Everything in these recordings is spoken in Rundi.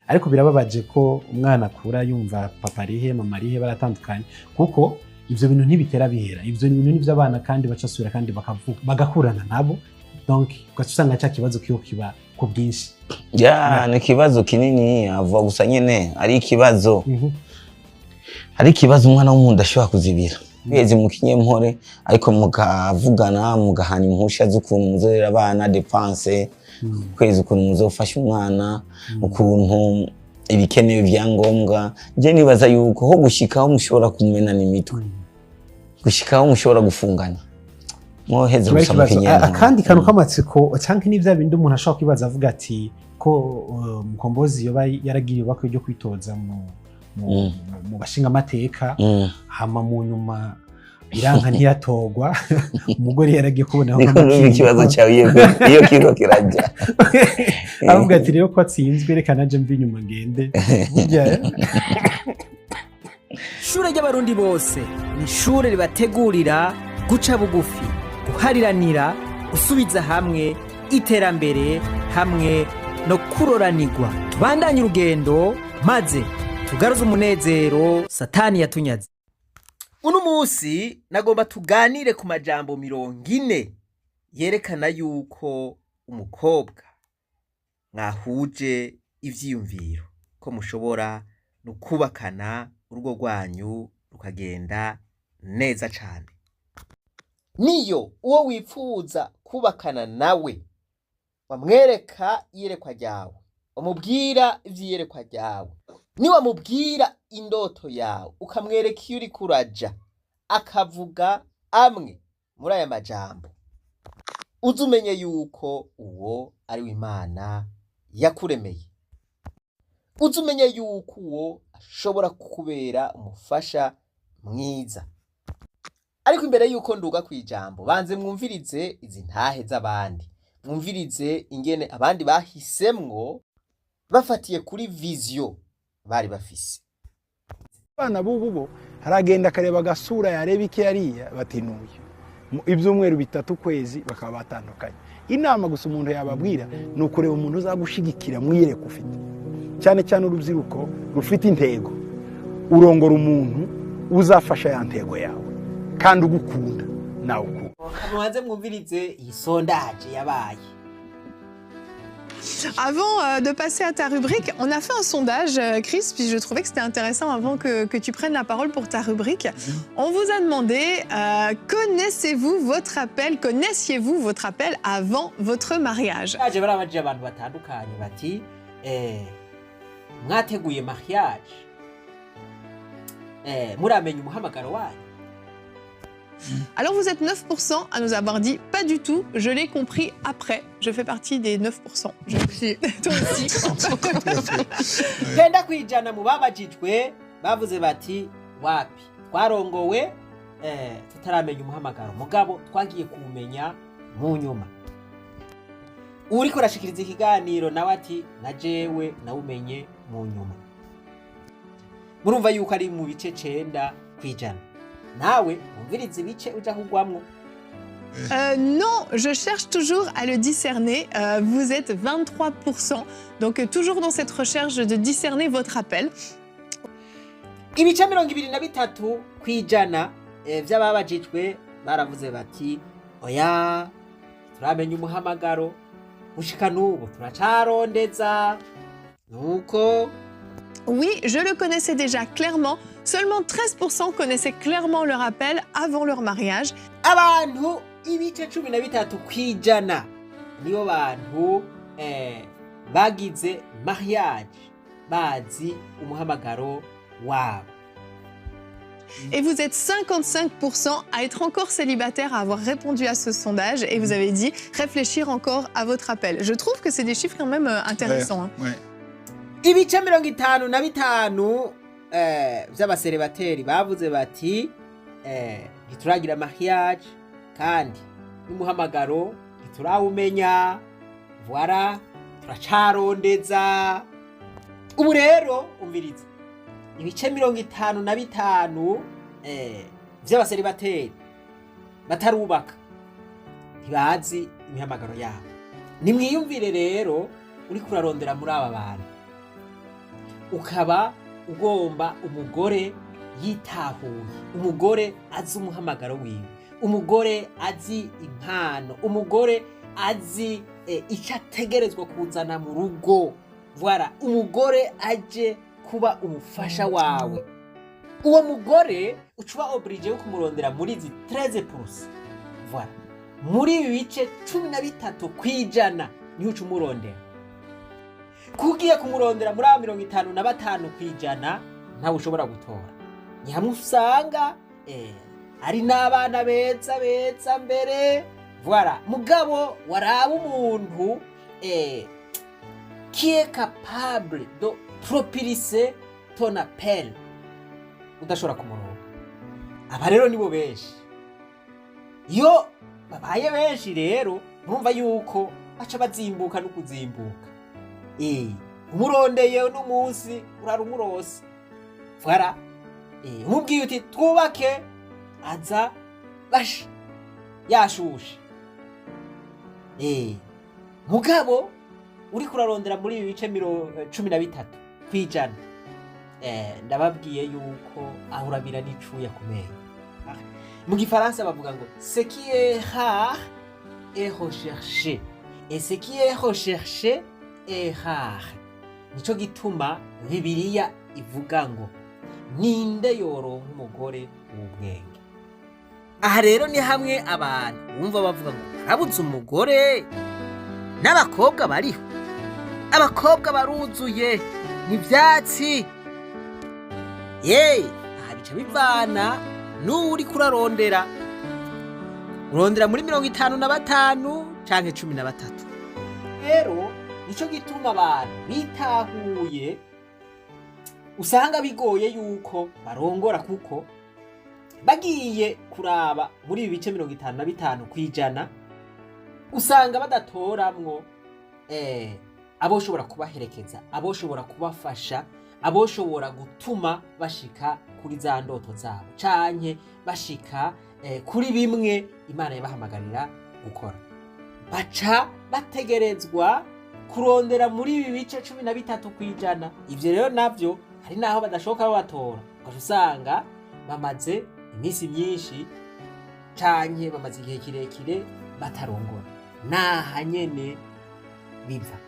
ariko birababaje ko umwana akura yumva papa arihe mama arihe baratandukanye kuko ivyo bintu ntibitera bihera ivyo bintu ni vy'abana kandi bacasubira kandi bakavuka bagakurana nabo donc ugasanga cya kibazo kiyo kiba ku bwinshi ni kibazo kinini avuga gusa nyene ari ikibazo ari ikibazo umwana w'umuntu ashobora kuzibira kwezi mukinye mpore ariko mukavugana mugahana impusha z'ukuntu muzorera abana dépense kwezi ukuntu muzofasha umwana ukuntu ibikenewe vyangombwa je nibaza yuko ho gushikaho mushobora kumenana imitwe gushikaho mushobora gufungana mwoheze gusama kinyema akandi kantu kamatsiko canke n'ivya bindi umuntu ashobora kwibaza avuga ati ko Mukombozi yoba yaragiye bakwe ryo kwitoza mu bashinga amateka hama mu nyuma biranka ntiyatogwa umugore yaragiye kubonaho ikibazo cyawe iyo kiko kirajya avuga ati rero ko atsinzwe reka naje mvi nyuma ngende Ishure ry'abarundi bose ni ishure ribategurira guca bugufi guhariranira gusubiza hamwe iterambere hamwe no kuroranirwa tubandanye urugendo maze tugaruze umunezero satani yatunyaze. Uno musi nagomba tuganire ku majambo 40 yerekana yuko umukobwa mwahuje ivyiyumviro ko mushobora no kubakana urugo rwanyu rukagenda neza cyane. Niyo uwo wifuza kubakana nawe wamwereka iyerekwa ryawe umubwira ivyiyerekwa ryawe ni wamubwira indoto yawe ukamwereka iyo uri kuraja akavuga amwe muri aya majambo uzumenye yuko uwo ari w'Imana yakuremeye uzumenye yuko uwo ashobora kukubera umufasha mwiza. Ariko imbere yuko nduga kwijambo banze mwumvirize izi ntahe z'abandi mwumvirize ingene abandi bahisemwo bafatiye kuri vision bari bafise. Bana bububo haragenda kareba gasura yareba iki yariya batinuye ibyumweru bitatu kwezi bakaba batandukanye. Inama gusa umuntu yababwira ni ukureba umuntu uzagushigikira mwireka ufite cyane cyane urubyiruko rufite intego urongora umuntu uzafasha ya ntego yawe kandi ugukunda nawe uko kamuhanze mwumvirize iyi sondage yabaye. Avant de passer à ta rubrique, on a fait un sondage, Chris, puis je trouvais que c'était intéressant avant que tu prennes la parole pour ta rubrique. On vous a demandé, connaissiez-vous votre appel avant votre mariage? Mwateguye mariage muramenye umuhamagaro wanyu. Alors vous êtes 9% à nous avoir dit pas du tout, je l'ai compris après. Je fais partie des 9%. Je suis toi aussi. Kenda kwijana mu babajijwe bavuze bati wapi twarongowe tutaramenya umuhamagaro mugabo twagiye kumenya mu nyuma. Uriko rashikiriza ikiganiro nawe ati najewe nawumenye mu nyuma. Murumva yuko ari mu bice 9 kwijana. Nawe umviriza ibice uja kugwamwo. Non, je cherche toujours à le discerner. Vous êtes 23%, donc toujours dans cette recherche de discerner votre appel. Ibice 23 kwijana vy'ababajijwe baravuze bati oya turamenye umuhamagaro ushika nubu turacarondeza nuko. Oui, je le connaissais déjà clairement. Seulement 13% connaissaient clairement leur appel avant leur mariage. Abantu ibice 13 kwijana nibo bantu bagize mariage bazi umuhamagaro wabo. Et vous êtes 55% à être encore célibataire, à avoir répondu à ce sondage. Et vous avez dit réfléchir encore à votre appel. Je trouve que c'est des chiffres quand même intéressants. Ouais. Ibice 55 vy'abaseribateri bavuze bati ntituragira mariage kandi n'umuhamagaro ntiturawumenya voilà turacarondeza. Ubu rero umviriza ibice 55 vy'abaseribateri batarubaka ntibazi imihamagaro yabo. Nimwiyumvire rero uri kurarondera muri aba bantu ukaba ugomba umugore yitahuye, umugore azi umuhamagaro wiwe, umugore azi impano, umugore azi icyo ategerezwa kuzana mu rugo. Voilà, umugore aje kuba umufasha wawe. Uwo mugore ucuba oblige yo kumurondera muri izi 13%. Voilà, muri ibi bice 13 kwijana niho ucumurondera. Kugiye kumurondera muri 55 kwijana ntawe ushobora gutora. Ni hamwe usanga ari n'abana beza beza mbere. Voilà, mugabo waraba umuntu qui est capable de propulser ton appel, udashobora kumuronka. Aba rero nibo benshi. Iyo babaye benshi rero murumva yuko aca bazimbuka no kuzimbuka. Umurondeye n'umunsi urarumurose. Voilà, umubwiye uti twubake, aza bash yashushe. Mugabo uri kurarondera muri ibi bice 13 kwijana, ndababwiye yuko ahurabira n'icuya kumenya. Mu gifaransa bavuga ngo ce qui est rare est recherché et ce qui est recherché est rare. Nico gituma Bibiliya ivuga ngo ninde yoronka umugore w'ubwenge. Aha rero ni hamwe abantu bumva bavuga ngo arabuze umugore, n'abakobwa bariho, abakobwa baruzuye n'ivyatsi. Aha bica bivana n'uri kurarondera, urondera muri 55 canke 13. Rero nico gituma abantu bitahuye usanga bigoye yuko barongora, kuko bagiye kuraba muri ibi bice 55 kwijana usanga badatoramwo aboshobora kubaherekeza, aboshobora kubafasha, aboshobora gutuma bashika kuri za ndoto zabo canke bashika kuri bimwe Imana yabahamagarira gukora. Baca bategerezwa kurondera muri ibi bice 13 kwijana. Ivyo rero navyo hari naho badashoka babatora, usanga bamaze iminsi myinshi canke bamaze igihe kirekire batarongora. Naha nyene biva,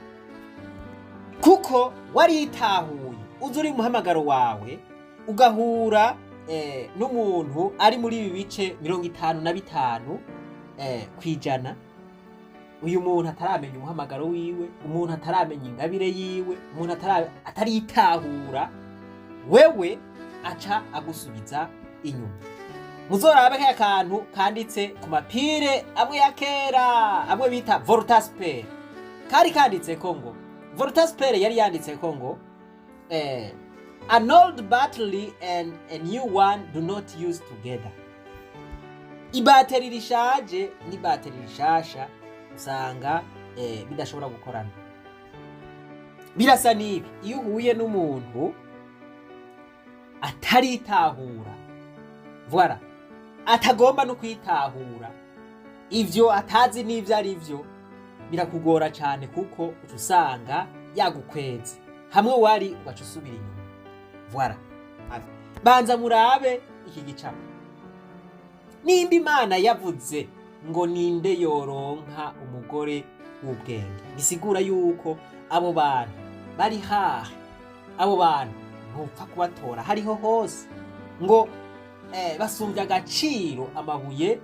kuko waritahuye uzi uri muhamagaro wawe, ugahura n'umuntu ari muri ibi bice 55 kwijana. Uyu muntu ataramenya umuhamagaro wiwe, umuntu ataramenya ingabire yiwe, umuntu ataritahura, wewe aca agusubiza inyuma. Muzorabe kaya kantu kanditse ku mapire amwe ya kera, amwe bita Voltaspere. Kari kanditse ko ngo Voltaspere yari yanditse ko ngo an old battery and a new one do not use together. Ibateri rishaje ni bateri rishasha usanga bidashobora gukorana. Birasa nibi iyo uhuye n'umuntu ataritahura, voilà, atagomba no kwitahura, ivyo atazi n'ivyo ari vyo, birakugora cyane kuko usanga yagukweze hamwe wari ugaca usubira inyuma. Voilà, banza murabe iki gicapo. Nimba Imana yavuze ngo ninde yoronka umugore w'ubwenge, bisigura yuko abo bantu bari hahe, abo bantu ntupfa kubatora hariho hose, ngo basumbya agaciro amabuye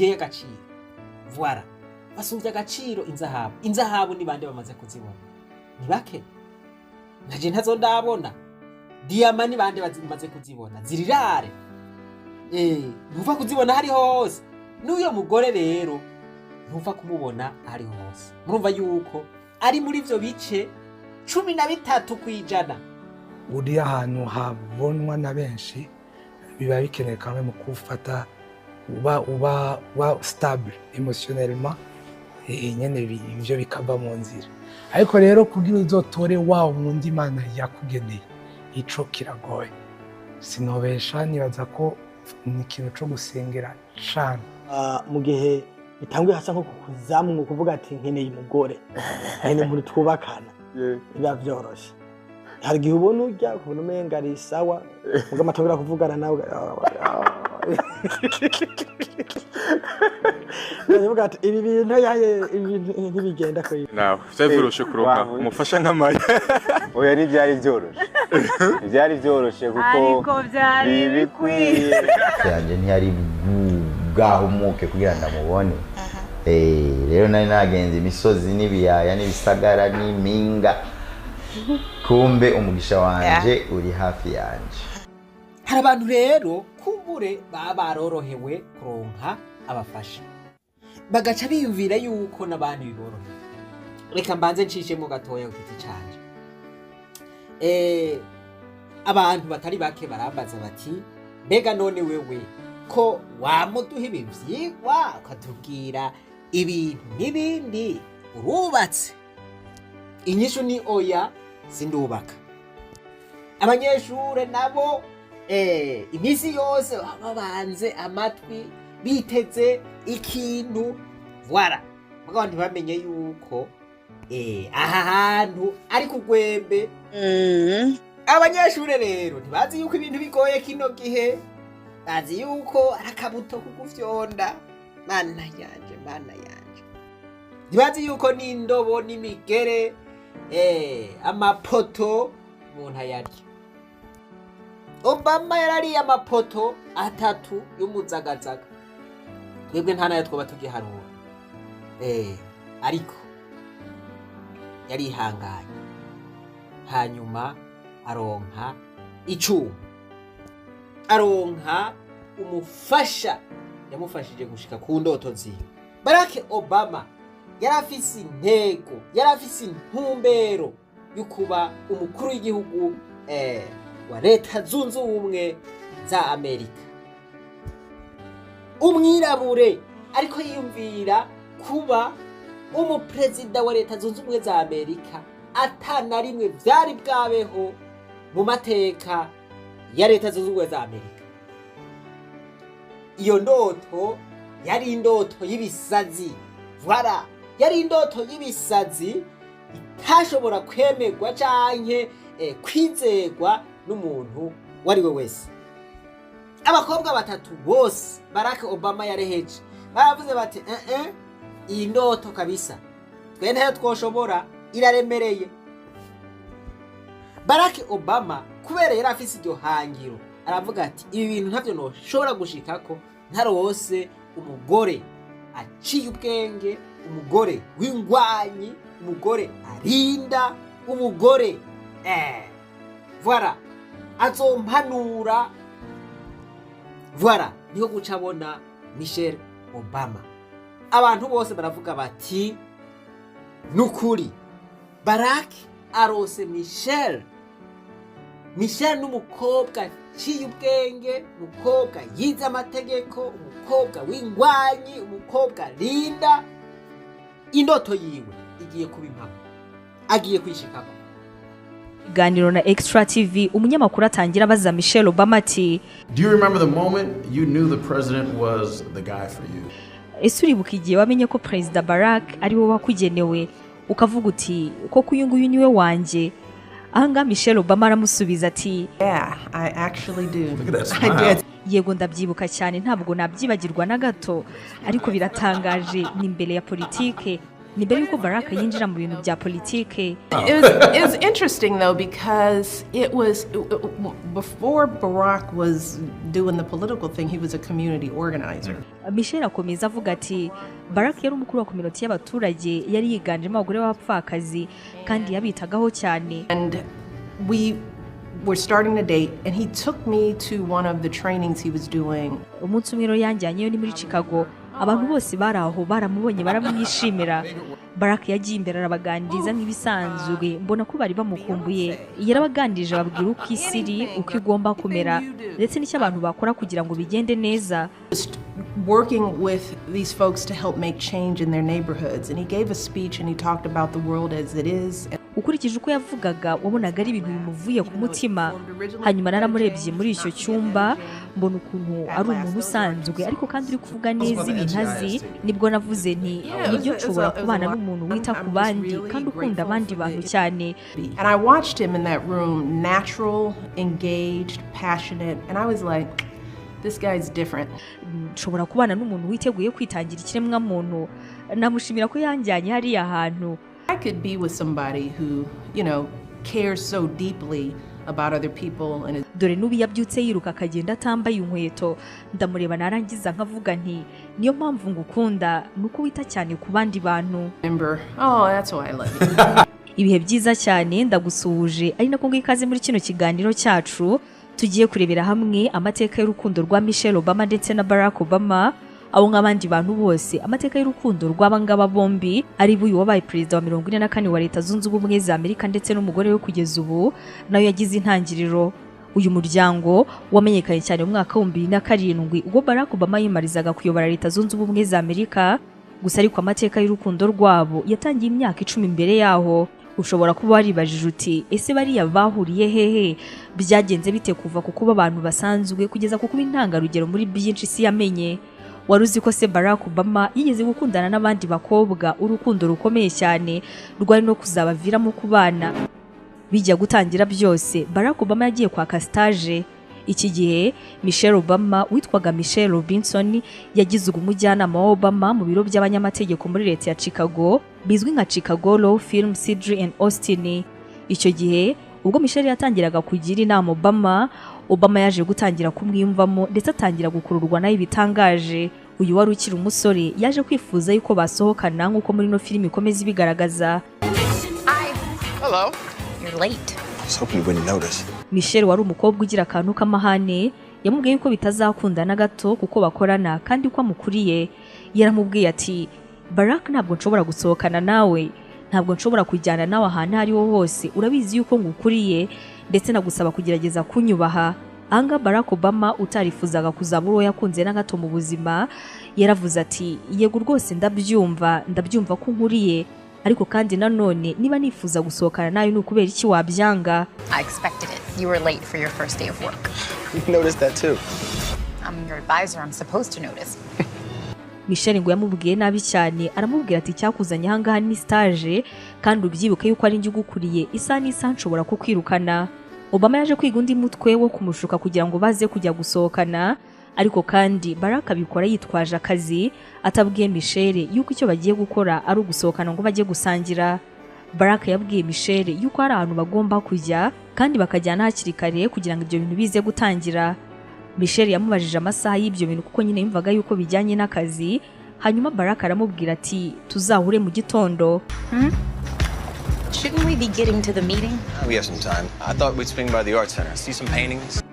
y'agaciro. Voilà, basumbya agaciro inzahabu. Inzahabu ni bande bamaze kuzibona? Ni bake. Naje ntazo ndabona. Diamant ni bande bamaze kuzibona? Zirirare. Ntupfa kuzibona hariho hose. N'uyo mugore rero ntupfa kumubona hariho hose. Murumva yuko ari muri ivyo bice 13 kwijana. Uri ahantu habonwa na benshi, biba bikeneye kamwe mu kufata uba stable emotionnellement, nyene ibyo bikava mu nzira. Ariko rero kugira uzotore wawo wundi Imana yakugeneye, ico kiragoye. Sinobesha nibaza ko ni ikintu cyo gusengera cyane. Mu gihe bitanguye hasa nko kuzamu kuvuga ati nkeneye umugore, nkeneye umuntu twubakana, biba byoroshe hari igihe ubona urya ukabona umenga ari sawa ubwo amatongera kuvugana nawe ndavuga ati ibi bintu ntibigenda ko nawe vyoroshe kuronka umufasha nk'amaya oya ntibyari byoroshe byari byoroshe kuko ariko byari bikwiye cyanje ntiyari bwahumuke kugira ndamubone rero nari nagenze imisozi n'ibiyaya n'ibisagara n'impinga kumbe umugisha wanje uri hafi yanje. hari abantu rero kumbure baba barorohewe kuronka abafasha bagaca biyumvira yuko n'abandi biboroheye. Reka mbanze ncishemo gatoya ku giti canje. Abantu batari bake barambaza bati mbega none wewe ko wamuduha ibi vyigwa ukatubwira ibintu n'ibindi urubatse? Inyishu ni oya, sindubaka. Abanyeshure nabo imisi yose babanze amatwi biteze ikintu voilà mugabo ntibamenye yuko aha hantu ari kugwembe. Abanyeshure rero ntibazi yuko ibintu bigoye kino gihe, bazi yuko arakabuto kugufyonda. Mana yanje ntibazi yuko n'indobo n'imigere amapoto umuntu ayarya. Obama yarariye amapoto 3 y'umuzagazaga, twebwe nta nayo twoba tugiharura. Ariko yarihanganye hanyuma aronka icuma, aronka umufasha yamufashije gushika ku ndoto ziwe. Barack Obama yarafise intego, yarafise intumbero y'ukuba umukuru w'igihugu wa Leta Zunze Ubumwe za Amerika. Umwirabure ariko yiyumvira kuba umuperezida wa Leta Zunze Ubumwe za Amerika atana rimwe vyari bwabeho mu mateka ya Leta Zunze Ubumwe za Amerika. Iyo ndoto yari indoto y'ibisazi. Voilà, yari indoto y'ibisazi itashobora kwemerwa canke kwizegwa n'umuntu wari we wese. Abakobwa 3 bose Barack Obama yareheje baravuze bati iyi ndoto kabisa twe ntayo twoshobora, iraremereye. Barack Obama kubera yari afise iryo hangiro aravuga ati ibi bintu ntavyo noshobora gushikako ntarose umugore aciye ubwenge, umugore w'ingwanyi, umugore arinda, umugore voilà azompanura. Voilà niho guca abona Michelle Obama. Abantu bose baravuga bati nukuri Barack arose Michelle n'umukobwa aciye ubwenge, umukobwa yize amategeko, umukobwa w'ingwanyi, umukobwa rinda. Indoto yiwe igiye kuba impamo, agiye kwishikako. Ganiro na Extra TV umunyamakuru atangira abaza Michelle Obama ati, Do you remember the moment you knew the president was the guy for you? Ese uribuka igihe wamenye ko Perezida Barack ari wowe wakugenewe ukavuga uti ko kuyunguyu niwe wanje? Ahanga Michelle Obama aramusubiza ati, Yeah, I actually do. Look at that smile. Yego ndabyibuka cyane ntabwo nabyibagirwa na gato, ariko biratangaje ni imbere ya politike, ni mbere yuko Barack yinjira mu bintu bya politike. It was interesting though because it was before Barack was doing the political thing, he was a community organizer. Michelle akomeza avuga ati Barack yari umukuru wa community y'abaturage, yari yiganjemo abagore b'abapfakazi kandi yabitagaho cyane. And we were starting to date and he took me to one of the trainings he was doing. Umunsi umwe yanjyanyeyo ni muri Chicago, abantu bose baraho baramubonye baramwishimira. Barack yagiye imbere arabaganiriza nk'ibisanzwe, mbona ko bari bamukumbuye. Yarabaganirije ababwira uko isi iri, uko igomba kumera ndetse n'icyo abantu bakora kugira ngo bigende neza. Working with these folks to help make change in their neighborhoods, and he gave a speech and he talked about the world as it is. ukurikije uko yavugaga wabonaga ari ibintu bimuvuye ku mutima. Hanyuma naramurebye muri icyo cyumba mbona ukuntu ari umuntu usanzwe ariko kandi uri kuvuga neza ibintu azi, nibwo navuze nti nibyo nshobora kubana n'umuntu wita ku bandi kandi ukunda abandi bantu cyane. And I watched him in that room, natural, engaged, passionate, and I was like, this guy's different. Nshobora kubana n'umuntu witeguye kwitangira ikiremwa muntu. Namushimira ko yanjyanye hariya hantu. I could be with somebody who, you know, cares so deeply about other people and dore n'ubu yabyutse yiruka akagenda atambaye inkweto, ndamureba narangiza nkavuga nti niyo mpamvu ngukunda nuko wita cyane ku bandi bantu. Oh, that's why I love you. Ibihe byiza cyane ndagusuhuje ari nako ngikaze muri kino kiganiro cyacu tugiye kurebera hamwe amateka y'urukundo rwa Michelle Obama ndetse na Barack Obama, abo nk'abandi bantu bose amateka y'urukundo rw'abangaba bombi ari buyu wabaye perezida wa 44 wa Leta Zunze Ubumwe za Amerika ndetse n'umugore we kugeza ubu nayo yagize intangiriro. Uyu muryango wamenyekanye cyane mu mwaka wa 2007 ubwo Barack Obama yimarizaga kuyobora Leta Zunze Ubumwe za Amerika, gusa ariko amateka y'urukundo rwabo yatangiye imyaka 10 imbere yaho. Ushobora kuba waribajije uti ese bariya bahuriye hehe, byagenze bite kuva ku kuba abantu basanzwe kugeza ku kuba intangarugero muri byinshi isi yamenye. Waruzi ko se Barack Obama yigeze gukundana n'abandi bakobwa urukundo rukomeye cyane rwari no kuzabaviramo kubana. Bijya gutangira byose Barack Obama yagiye kwaka stage. Iki gihe Michelle Obama witwaga Michelle Robinson yagizwe umujyanama wa Obama mu biro by'abanyamategeko muri leta ya Chicago bizwi nka Chicago Law Firm Sidley and Austin. Icyo gihe ubwo Michelle yatangiraga kugira inama Obama yaje gutangira kumwiyumvamo ndetse atangira gukururwa nayo bitangaje. Uyu wari ukiri umusore yaje kwifuza yuko basohokana nk'uko muri no filimi ikomeza ibigaragaza. Hello. You're late. I was hoping you wouldn't notice. Michelle wari umukobwa ugira akantu k'amahane, yamubwiye yuko bitazakunda na gato kuko bakorana kandi uko amukuriye. Yaramubwiye ati Barack ntabwo nshobora gusohokana nawe, ntabwo nshobora kujyana nawe ahantu ari ho hose, urabizi yuko ngukuriye ndetse nagusaba kugerageza kunyubaha. Anga Barack Obama utarifuzaga kuzaba uwo yakunze na gato mu buzima yaravuze ati yego rwose ndabyumva ko nkuriye, ariko kandi nanone niba nifuza gusohokana nayo n'ukubera iki wabyanga. I expected it. You were late for your first day of work. You noticed that too. I'm your advisor. I'm supposed to notice. Michelle ngo yamubwiye nabi cyane, aramubwira ati cyakuzanye ahangaha ni stage kandi ubyibuke yuko ari njye ugukuriye, isa n'isa nshobora kukwirukana. Obama yaje kwiga undi mutwe wo kumushuka kugira ngo baze kujya gusohokana, ariko kandi Barack abikora yitwaje akazi, atabwiye Michelle yuko icyo bagiye gukora ari ugusohokana ngo bajye gusangira. Barack yabwiye Michelle yuko ari ahantu bagomba kujya kandi bakajyana hakiri kare kugira ngo ibyo bintu bize gutangira. Michelle yamubajije amasaha y'ibyo bintu kuko nyine yumvaga yuko bijyanye n'akazi. Hanyuma Barack aramubwira ati tuzahure mu gitondo. Shouldn't we be getting to the meeting? We have some time. I thought we'd swing by the art center, see some paintings.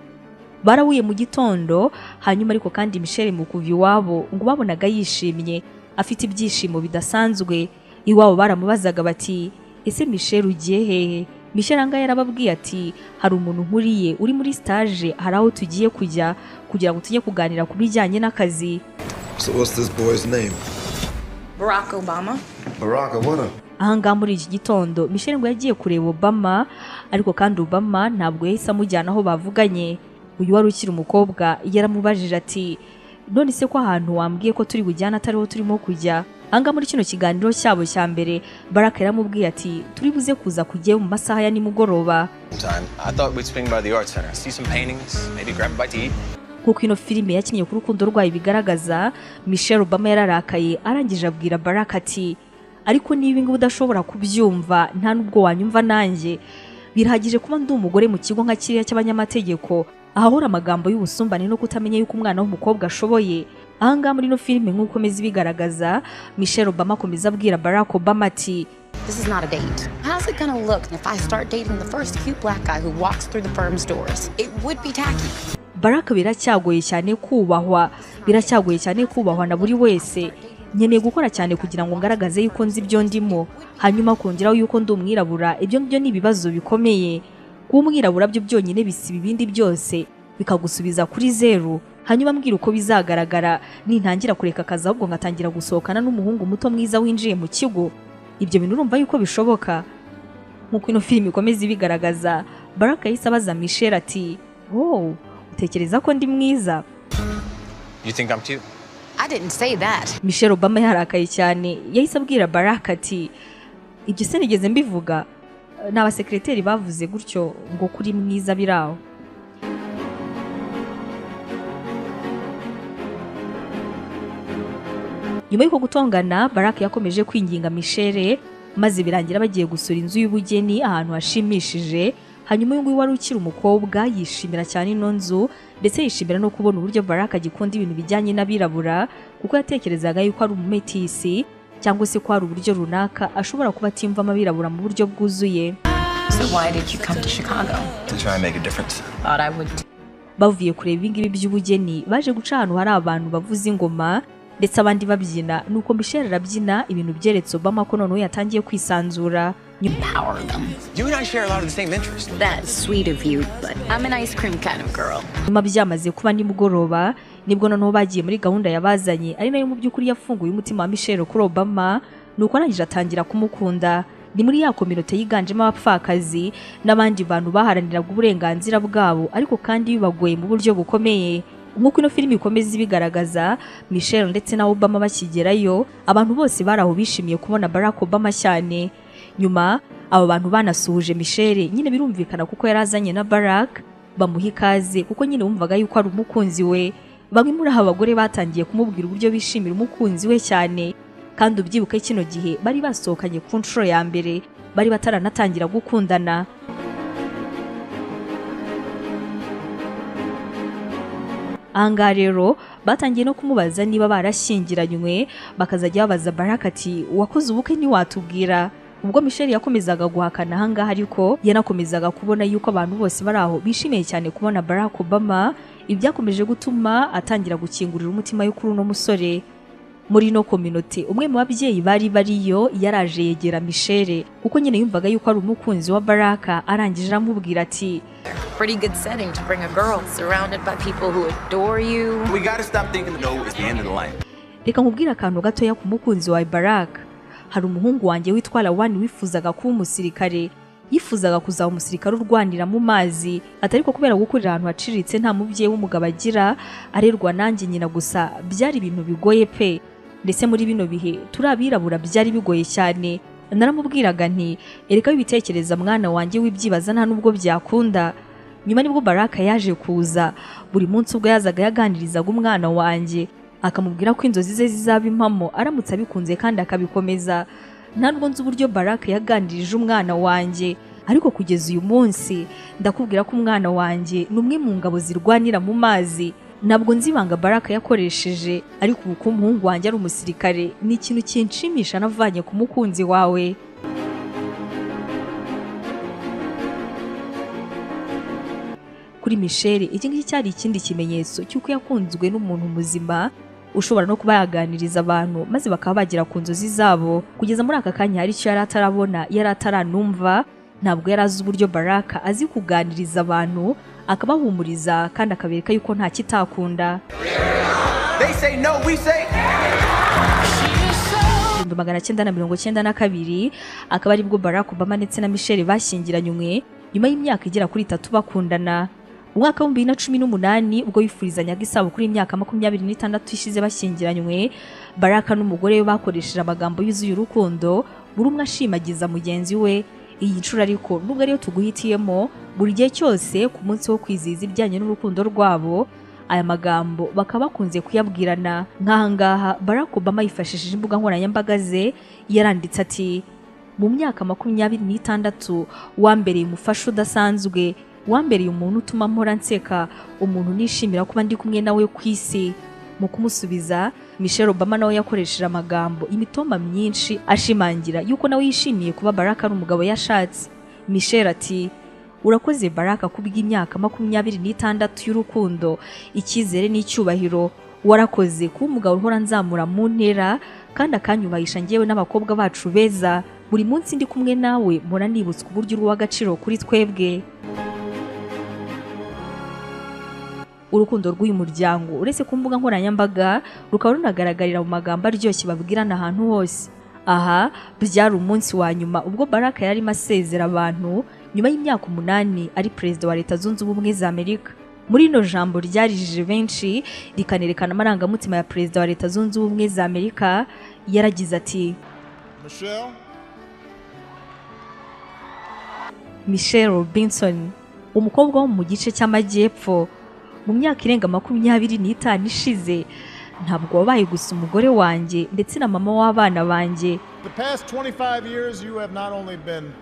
Barahuye mu gitondo, hanyuma ariko kandi Michelle mu kuva iwabo ngo babonaga yishimye, afite ibyishimo bidasanzwe. Iwabo baramubazaga bati ese Michelle ugiye hehe? Michelle anga yarababwiye ati hari umuntu nkuriye uri muri stage, hari aho tugiye kujya kugira ngo tujye kuganira ku bijyanye n'akazi. So what's this boy's name? Barack Obama. Barack Obama. Ahanga muri iki gitondo Michelle ngo yagiye kureba Obama, ariko kandi Obama ntabwo yahise amujyana aho bavuganye. Uyu wari ukiri umukobwa yaramubajije ati none se ko ahantu wambwiye ko turi bujyana atariho turimo kujya? Anga muri kino kiganiro cyabo cya mbere Barack yaramubwiye ati turi buze kuza kujye mu masaha ya nimugoroba. I thought we'd swing by the art center, see some paintings, maybe grab a bite to eat. Kuko ino filime yakinnye ku rukundo rwayo bigaragaza, Michelle Obama yararakaye arangije abwira Barack ati ariko niba ngo udashobora kubyumva nta nubwo wanyumva nanjye, birahagije kuba ndi umugore mu kigo nka kiriya cy'abanyamategeko ahahora amagambo y'ubusumbane no kutamenya yuko umwana w'umukobwa ashoboye. Ahanga muri no filime nk'uko mezi bigaragaza, Michelle Obama akomeza abwira Barack Obama ati This is not a date. How's it gonna look if I start dating the first cute black guy who walks through the firm's doors? It would be tacky. Barack biracyagoye cyane kubahwa na buri wese. Nkeneye gukora cyane kugira ngo ngaragaze yuko nzi ibyo ndimo, hanyuma kongeraho yuko ndi umwirabura. Ibyo ngibyo ni ibibazo bikomeye. Kuba umwirabura byo byonyine bisiba ibindi byose bikagusubiza kuri zero. Hanyuma mbwira uko bizagaragara nintangira kureka akazi ahubwo ngatangira gusohokana n'umuhungu muto mwiza winjiye mu kigo. Ibyo bintu urumva yuko bishoboka? nk'uko ino filime ikomeza ibigaragaza. Barack yahise abaza Michelle ati "Oh, utekereza ko ndi mwiza?" You think I'm cute? I didn't say that. Michelle Obama yarakaye cyane, yahise abwira Barack ati "Ibyo se nigeze mbivuga? N'abasekreteri bavuze gutyo ngo kuri mwiza biraho." Nyuma y'uko gutongana, Barack yakomeje kwinginga Michelle maze birangira bagiye gusura inzu y'ubugeni ahantu hashimishije. Hanyuma uyu nguyu wari ukiri umukobwa yishimira cyane ino nzu, ndetse yishimira no kubona uburyo Barack agikunda ibintu bijyanye n'abirabura, kuko yatekerezaga yuko ari umumetisi cyangwa se ko hari uburyo runaka ashobora kuba atimvamo abirabura mu buryo bwuzuye. So why did you come to Chicago? To try and make a difference. Thought I would. Bavuye kureba ibingibi by'ubugeni, baje guca ahantu hari abantu bavuza ingoma ndetse abandi babyina, nuko Michelle arabyina ibintu byeretse Obama ko noneho yatangiye kwisanzura. Empower them. You and I share a lot of the same interests. That's sweet of you, but I'm an ice cream kind of girl. Nyuma byamaze kuba nimugoroba, nibwo noneho bagiye muri gahunda yabazanye, ari nayo mu by'ukuri yafunguye umutima wa Michelle kuri Obama, nuko arangije atangira kumukunda. Ni muri ya kominote yiganjemo abapfakazi n'abandi bantu baharaniraga uburenganzira bwabo, ariko kandi bibagoye mu buryo bukomeye. Nk'uko ino filime ikomeza ibigaragaza, Michelle ndetse na Obama bakigerayo, abantu bose bari aho bishimiye kubona Barack Obama cyane. Nyuma abo bantu banasuhuje Michelle, nyine birumvikana kuko yarazanye na Barack, bamuha ikaze kuko nyine wumvaga yuko ari umukunzi we. Bamwe muri aba bagore batangiye kumubwira uburyo bishimira umukunzi we cyane, kandi ubyibuke kino gihe bari basohokanye ku nshuro ya mbere, bari bataranatangira gukundana. Ahangaha rero batangiye no kumubaza niba barashyingiranywe, bakazajya babaza Barack ati "Wakoze ubukwe ntiwatubwira?" Ubwo Michelle yakomezaga guhakana ahangaha, ariko yanakomezaga kubona yuko abantu bose bari aho bishimiye cyane kubona Barack Obama, ibyakomeje gutuma atangira gukingurira umutima yo kuri uno musore. Muri no community, umwe mu babyeyi bari bariyo yaraje yegera Michelle kuko nyine yumvaga yuko ari umukunzi wa Barack, arangije aramubwira ati Pretty good setting to bring a girl surrounded by people who adore you. We gotta stop thinking no is the end of the line. Reka nkubwira akantu gatoya ku mukunzi wa Barack. Hari umuhungu wanjye witwa Lawani wifuzaga kuba umusirikare, yifuzaga kuzaba umusirikare urwanira mu mazi, atariko kubera gukurira ahantu haciriritse nta mubyeyi w'umugabo agira, arerwa nanjye nyina gusa, byari ibintu bigoye pe. Ndetse muri bino bihe turabirabura byari bigoye cyane. Naramubwiraga nti ereka wibitekereza mwana wanjye wibyibaza nta nubwo byakunda. Nyuma nibwo Barack yaje kuza, buri munsi ubwo yazaga yaganirizaga umwana wanjye, akamubwira ko inzozi ze zizaba impamo aramutse abikunze kandi akabikomeza. Ntabwo nzi uburyo Barack yaganirije umwana wanjye, ariko kugeza uyu munsi ndakubwira ko umwana wanjye ni umwe mu ngabo zirwanira mu mazi. Ntabwo nzi ibanga Barack yakoresheje, ariko ubu ko umuhungu wanjye ari umusirikare ni ikintu kinshimisha navanye ku mukunzi wawe. Kuri Michelle, iki ngiki cyari ikindi kimenyetso cy'uko yakunzwe n'umuntu muzima, ushobora no kuba yaganiriza abantu maze bakaba bagera ku nzozi zabo. Kugeza muri aka kanya hari icyo yari atarabona, yari ataranumva, ntabwo yari azi uburyo Barack azi kuganiriza abantu, akabahumuriza kandi akabereka yuko nta kitakunda. They say no, we say 1992 akaba aribwo Barack Obama ndetse na Michelle bashyingiranywe nyuma y'imyaka igera kuri 3 bakundana. Umwaka wa 2018 ubwo yifurizanyaga isabukuru y'imyaka 26 ishize bashyingiranywe, Barack n'umugore we bakoresheje amagambo yuzuye urukundo, buri umwe ashimagiza mugenzi we. Iyi nshuro ariko nubwo ariyo tuguhitiyemo, buri gihe cyose ku munsi wo kwizihiza ibijyanye n'urukundo rwabo, aya magambo bakaba bakunze kuyabwirana. Nk'ahangaha Barack Obama yifashishije imbuga nkoranyambaga ze, yaranditse ati mu myaka 26 wambereye umufasha udasanzwe, wambereye umuntu utuma mpora nseka, umuntu nishimira kuba ndi kumwe nawe ku isi. Mu kumusubiza, Michelle Obama nawe yakoresheje amagambo imitoma myinshi ashimangira yuko nawe yishimiye kuba Barack ari umugabo yashatse. Michelle ati urakoze Barack kubw'imyaka 26 y'urukundo, icyizere n'icyubahiro. Warakoze kuba umugabo uhora nzamura mu ntera kandi akanyubahisha njyewe n'abakobwa bacu beza. Buri munsi ndi kumwe nawe mpora nibutswe uburyo uri uw'agaciro kuri twebwe. Urukundo rw'uyu muryango uretse ku mbuga nkoranyambaga rukaba runagaragarira mu magambo aryoshye babwirana ahantu hose. aha byari umunsi wa nyuma ubwo Barack yarimo asezera abantu nyuma y'imyaka 8 ari perezida wa Leta Zunze Ubumwe za Amerika. Muri ino jambo ryarijije benshi rikanerekana amarangamutima ya perezida wa Leta Zunze Ubumwe za Amerika, yaragize ati Michelle Robinson, umukobwa wo mu gice cy'amajyepfo, mu myaka irenga 25 ishize ntabwo wabaye gusa umugore wanjye ndetse na mama w'abana banjye. The past 25 years you have not only been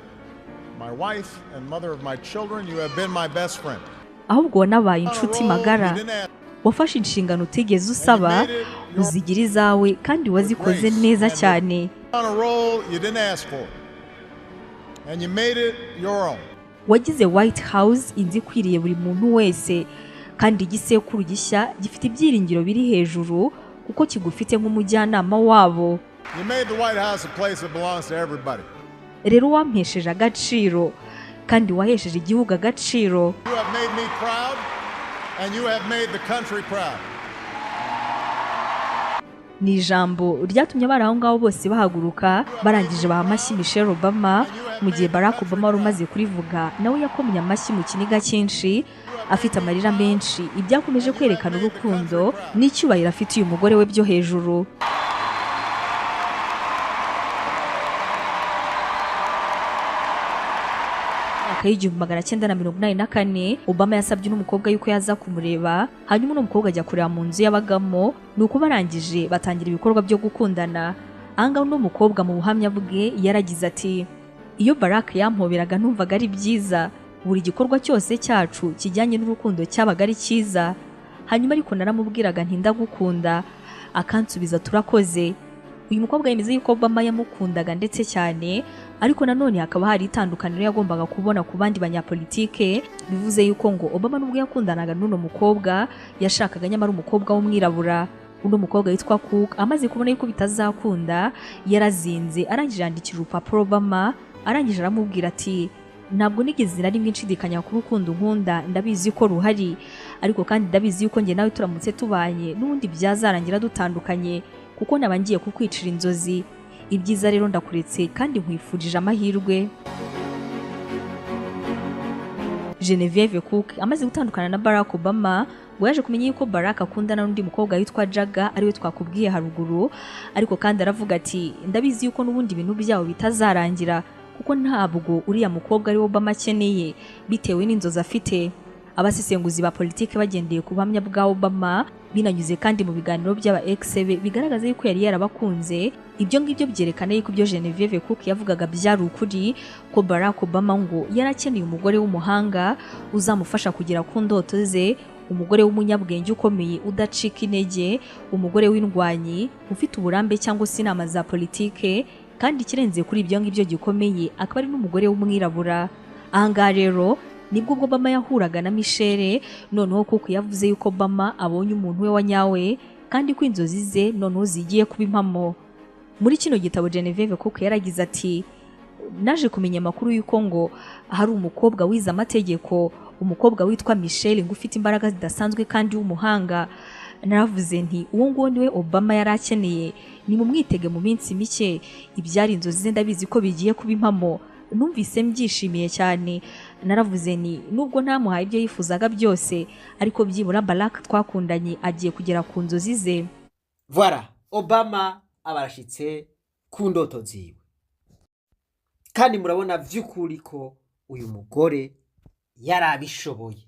my wife and mother of my children, you have been my best friend. Ahubwo wanabaye inshuti magara, wafashe inshingano utigeze usaba, uzigira izawe kandi wazikoze neza cyane. Wagize White House inzi kwiriye buri muntu wese, kandi igisekuru gishya gifite ibyiringiro biri hejuru kuko kigufite nk'umujyanama wabo. Rero wampesheje agaciro kandi wahesheje igihugu agaciro. Ni ijambo ryatumye abari aho ngaho bose bahaguruka, barangije baha amashyi Michelle Obama. Mu gihe Barack Obama wari umaze kurivuga nawe yakomye amashyi mu kiniga cyinshi, afite amarira menshi, ibyakomeje kwerekana urukundo n'icyubahiro afitiye umugore we byo hejuru. Y'igihumbi 1984 Obama yasabye n'umukobwa yuko yaza kumureba, hanyuma n'umukobwa ajya kureba mu nzu yabagamo, nuko barangije batangira ibikorwa byo gukundana. Anga n'umukobwa mu buhamya bwe yaragize ati iyo Barack yampoberaga numvaga ari byiza, buri gikorwa cyose cyacu kijyanye n'urukundo cyabaga ari cyiza. Hanyuma ariko naramubwiraga nti ndagukunda, akansubiza turakoze. Uyu mukobwa yemeza yuko Obama yamukundaga ndetse cyane, ariko nanone hakaba hari itandukaniro yagombaga kubona ku bandi banyapolitike. Bivuze yuko ngo Obama nubwo yakundanaga n'uno mukobwa, yashakaga nyamara umukobwa w'umwirabura. Uno mukobwa yitwa Cook amaze kubona yuko bitazakunda, yarazinze arangije yandikira urupapuro Obama, arangije aramubwira ati ntabwo nigeze nari mwinshidikanya ku rukundo nkunda, ndabizi ko ruhari, ariko kandi ndabizi yuko nge nawe turamutse tubanye n'ubundi byazarangira dutandukanye, kuko nabangiye kukwicira inzozi. Ibyiza rero ndakuretse kandi nkwifurije amahirwe. Genevieve Cook amaze gutandukana na Barack Obama, ngo yaje kumenya yuko Barack akundana n'undi mukobwa witwa Jaga, ariwe twakubwiye haruguru, ariko kandi aravuga ati ndabizi yuko n'ubundi ibintu byabo bitazarangira, kuko ntabwo uriya mukobwa ari Obama akeneye bitewe n'inzozi afite. Abasesenguzi ba politike bagendeye ku buhamya bwa Obama binanyuze kandi mu biganiro by'aba ex-be bigaragaza yuko yari yarabakunze. Ibyo ngibyo byerekana yuko ibyo Genevieve Cook yavugaga byari ukuri, ko Barack Obama ngo yarakeneye umugore w'umuhanga uzamufasha kugera ku ndoto ze, umugore w'umunyabwenge ukomeye udacika intege, umugore w'indwanyi ufite uburambe cyangwa se inama za politike, kandi kirenze kuri ibyo ngibyo gikomeye akaba ari n'umugore w'umwirabura. Ahangaha rero nibwo Obama yahuraga na Michelle, noneho kuko yavuze yuko Obama abonye umuntu we wa nyawe kandi ko inzozi ze noneho zigiye kuba impamo. Muri kino gitabo Genevieve Cook yaragize ati naje kumenya amakuru yuko ngo hari umukobwa wize amategeko, umukobwa witwa Michelle ngo ufite imbaraga zidasanzwe kandi w'umuhanga. Naravuze nti uwo nguwo niwe Obama yarakeneye, ni mu mwitege mu minsi mike, ibyari inzozi ze ndabizi ko bigiye kuba impamo. Numvise mbyishimiye cyane, naravuze ni nubwo ntamuhaye ibyo yifuzaga byose, ariko byibura Barack twakundanye agiye kugera ku nzozi ze. Voilà, Obama abarashitse ku ndoto ziwe. Kandi murabona vy'ukuri ko uyu mugore yarabishoboye.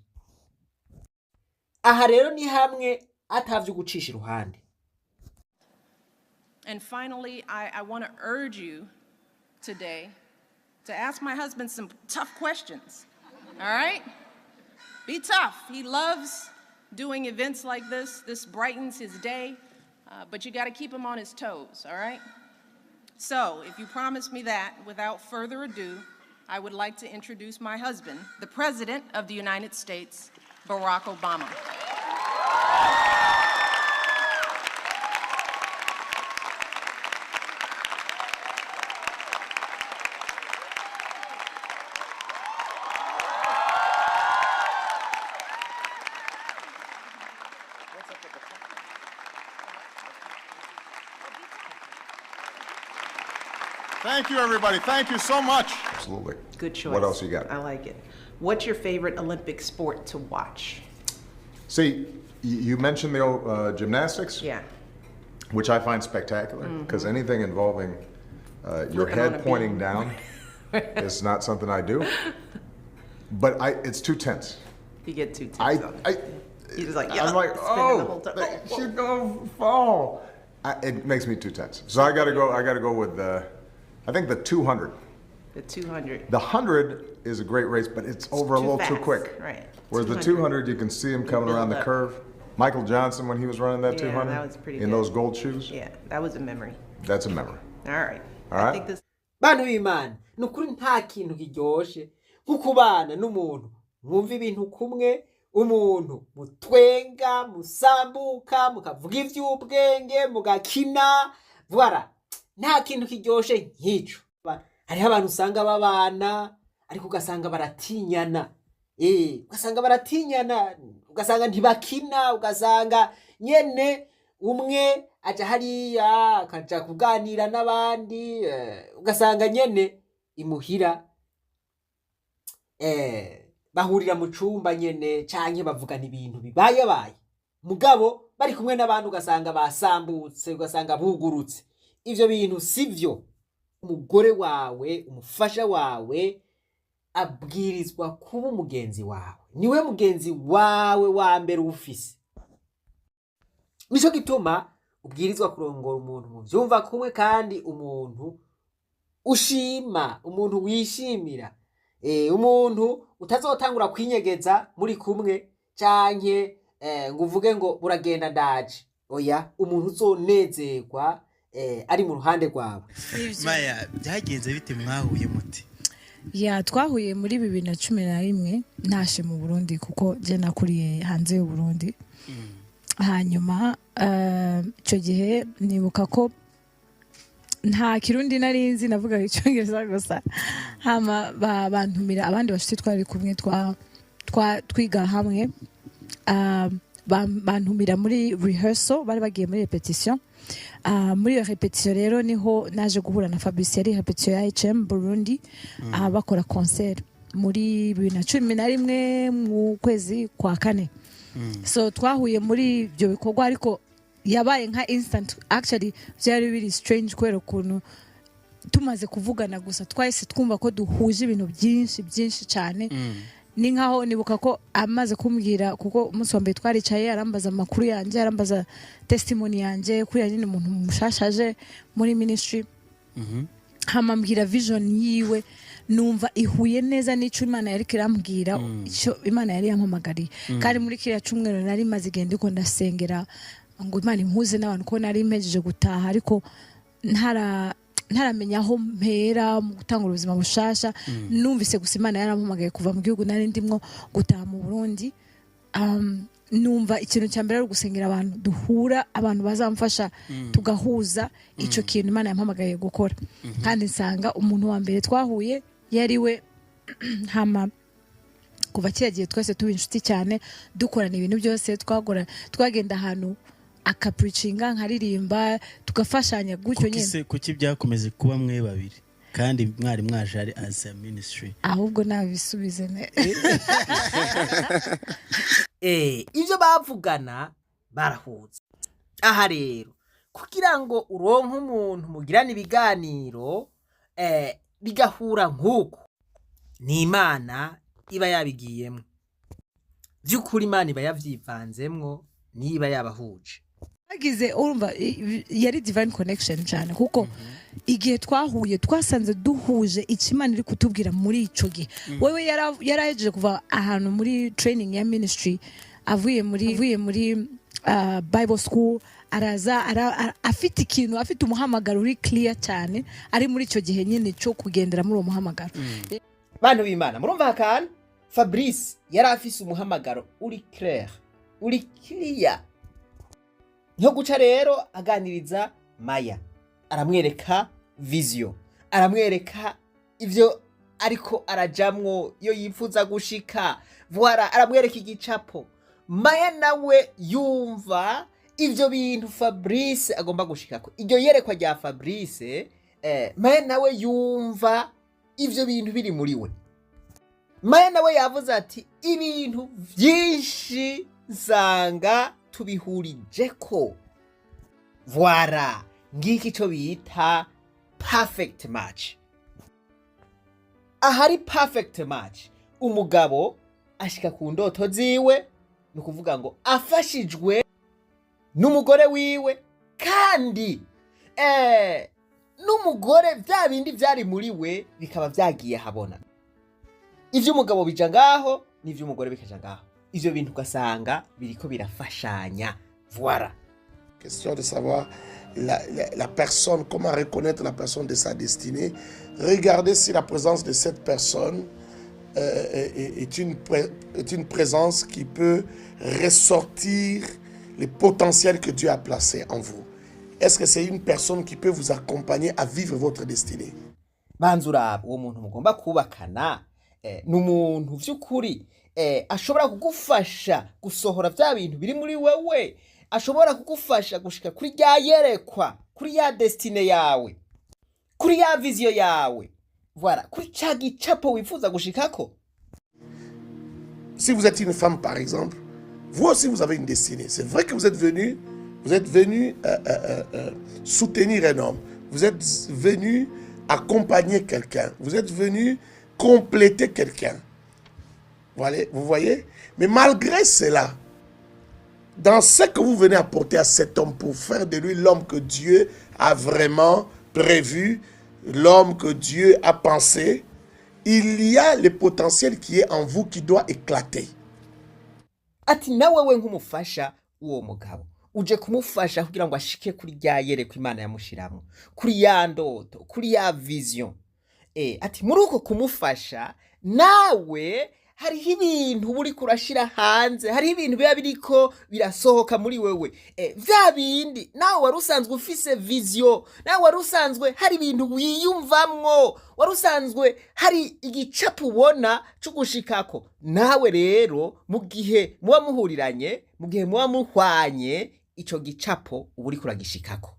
Aha rero ni hamwe atavye gucisha iruhande. And finally, I want to urge you today to ask my husband some tough questions. All right? Be tough. He loves doing events like this. This brightens his day, but you got to keep him on his toes, all right? So, if you promise me that, without further ado, I would like to introduce my husband, the President of the United States, Barack Obama. Thank you, everybody. Thank you so much. Absolutely. Good choice. What else you got? I like it. What's your favorite Olympic sport to watch? See, you mentioned the old gymnastics. Yeah. Which I find spectacular, because anything involving your Flipping on a head pointing beam. down is not something I do. But it's too tense. You get too tense. You're just like, yeah, I'm like, spinning the whole oh, time. she's gonna fall. It makes me too tense. So I gotta go with I think the 200. The 200. The 100 is a great race, but it's over a too little too fast, quick. right. Whereas the 200, you can see him coming around the build up. curve. Michael Johnson, when he was running that Yeah, 200 that was pretty in good. those gold shoes, Yeah, that was a memory. that's a memory. All right. All I right? think this. bantu b'Imana ni ukuri nta kintu kiryoshe nko kubana n'umuntu mwumva ibintu kumwe, umuntu mutwenga, musambuka, mukavuga ivy'ubwenge, mugakina, voilà. Nta kintu kiryoshe nk'ico. Hariho abantu usanga babana ariko ugasanga baratinyana. Ugasanga baratinyana, ugasanga ntibakina, ugasanga nyene umwe aja hariya akaja kuganira n'abandi, ugasanga nyene imuhira bahurira mu cumba nyene canke bavugana ibintu bibaye mugabo bari kumwe n'abantu ugasanga basambutse, ugasanga bugurutse. Ivyo bintu sivyo. Umugore wawe, umufasha wawe abwirizwa kuba umugenzi wawe, niwe mugenzi wawe wa mbere ufise. Nico gituma ubwirizwa kurongora umuntu mu vyumva kumwe, kandi umuntu ushima, umuntu wishimira, umuntu utazotangura kwinyegeza muri kumwe canke ngo uvuge ngo buragenda ndaje. Oya, umuntu uzonezerwa ari mu ruhande rwawe. Maya, byagenze bite mwahuye muti? Ya twahuye muri 2011 ntashe mu Burundi kuko je nakuriye hanze y'u Burundi. Hanyuma icyo gihe nibuka ko nta kirundi narinzi, navuga icyongereza gusa. Hama bantumira abandi bashitsi twari kumwe twiga hamwe, bantumira muri rehearsal, bari bagiye muri repetition. Muri iyo repetition rero niho naje guhura na Fabrice, yari repetition ya HM Burundi, bakora concert muri 2011 mu kwezi kwa kane. So twahuye muri ibyo bikorwa, ariko yabaye nka instant. Actually byari biri strange kwera ukuntu tumaze kuvugana gusa twahise twumva ko duhuje ibintu byinshi cyane. Ni nkaho nibuka ko amaze kumbwira, kuko umunsi wa mbere twaricaye arambaza amakuru yanjye, arambaza testimony yanjye kuri yari umuntu mushashaje muri ministry. Hamambwira vision yiwe, numva ihuye neza n'icyo Imana yari kirambwira, icyo Imana yari yampamagariye. Kandi muri kiriya cyumweru nari maze igenda ko ndasengera ngo Imana impuze n'abantu, ko nari mpejeje gutaha ariko ntaramenya aho mpera mu gutanga ubuzima bushasha. Numvise gusa Imana yarampamagaye kuva mu gihugu nari ndimwo gutaha mu Burundi. Numva ikintu cya mbere ari gusengera abantu duhura, abantu bazamfasha tugahuza icyo kintu Imana yampamagaye gukora. Kandi nsanga umuntu wa mbere twahuye yariwe. Hama kuva kiragiye twese tuba inshuti cyane, dukorana ibintu byose, twagenda ahantu akapreachinga, nkaririmba, tugafashanya gutyo nyene. Kuki byakomeze kuba mwe babiri kandi mwari mwaje ari as a ministry? Ahubwo nabisubize ne. Ivyo bavugana barahuza. Aha rero kugira ngo uronke umuntu mugirana ibiganiro bigahura nk'uko, ni Imana iba yabigiyemwo. Vy'ukuri Imana iba yavyivanzemwo, niba yabahuje. Agize urumva yari divine connection cyane, kuko igihe twahuye twasanze duhuje Imana iri kutubwira muri ico gihe. Wewe yarahejeje kuva ahantu muri training ya ministry, avuye muri Bible school, araza afite ikintu, afite umuhamagaro uri clear cyane, ari muri ico gihe nyene cyo kugendera muri uwo muhamagaro. Bantu b'Imana murumva hakana Fabrice yari afise umuhamagaro uri clair, uri clear. Nko guca rero aganiriza Maya, aramwereka vision, aramwereka ivyo ariko arajamwo yo yifuza gushika, voilà, aramwereka igicapo. Maya nawe yumva ivyo bintu Fabrice agomba gushikako. Iryo yerekwa rya Fabrice Maya nawe yumva ivyo bintu biri muri we. Maya nawe yavuze ati ibintu vyinshi nsanga tubihurijeko. Voilà, ngiki cyo bita perfect match. Ahari perfect match, umugabo ashika ku ndoto ziwe, ni kuvuga ngo afashijwe n'umugore wiwe, kandi n'umugore vya bindi vyari muri we bikaba vyagiye habona. Ivyo umugabo bija ngaho n'ivyo umugore bikaja ngaho. Ivyo bintu ugasanga biriko birafashanya. Voilà. Question de savoir la personne, comment reconnaître la personne de sa destinée. Regardez si la présence de cette personne est une présence qui peut ressortir les potentiels que Dieu a placés en vous. Est-ce que c'est une personne qui peut vous accompagner à vivre votre destinée? Banzurab uwo muntu mugomba kubakana n'umuntu vy'ukuri ashobora kugufasha gusohora vya bintu biri muri wewe, ashobora kugufasha gushika kuri rya yerekwa, kuri ya destine yawe, kuri ya vision yawe. Voilà, kuri ca gicapo wifuza gushikako. Si vous êtes une femme par exemple, vous aussi vous avez une destinée. C'est vrai que vous êtes venu soutenir un homme, vous êtes venu accompagner quelqu'un, vous êtes venu compléter quelqu'un. Voilà, vous voyez? Mais malgré cela, dans ce que vous venez apporter à cet homme pour faire de lui l'homme que Dieu a vraiment prévu, l'homme que Dieu a pensé, il y a le potentiel qui est en vous qui doit éclater. Ati nawe we nk'umufasha uwo mugabo uje kumufasha kugira ngo ashike kuri rya yerekwa Imana yamushiramo, kuri ya ndoto, kuri ya vision. Ati muri uko kumufasha nawe hariho ibintu buri kurashira hanze, hariho ibintu biba biriko birasohoka muri wewe. Vya bindi nawe wari usanzwe ufise vision, nawe wari usanzwe hari ibintu wiyumvamwo, wari usanzwe hari igicapo ubona cyo gushikako. Nawe rero mu gihe muba muhuriranye, mu gihe muba muhwanye, ico gicapo uburi kuragishikako.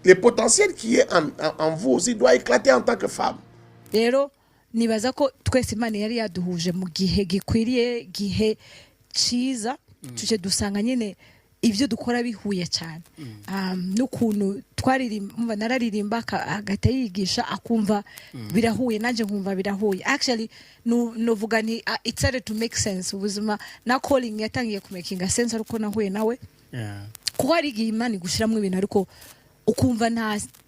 Le potentiel qui est en vous aussi doit éclater en tant que femme. Rero nibaza ko twese Imana yari yaduhuje mu gihe gikwiriye, gihe ciza, tuje dusanga nyene ivyo dukora bihuye cyane. N'ukuntu twaririmba, nararirimba agahita yigisha akumva birahuye, nanje nkumva birahuye. Actually novuga ni it started to make sense. Ubuzima na calling yatangiye kumakinga sense ariko nahuye nawe. Kuko hari igihe Imana igushiramwe ibintu ariko ukumva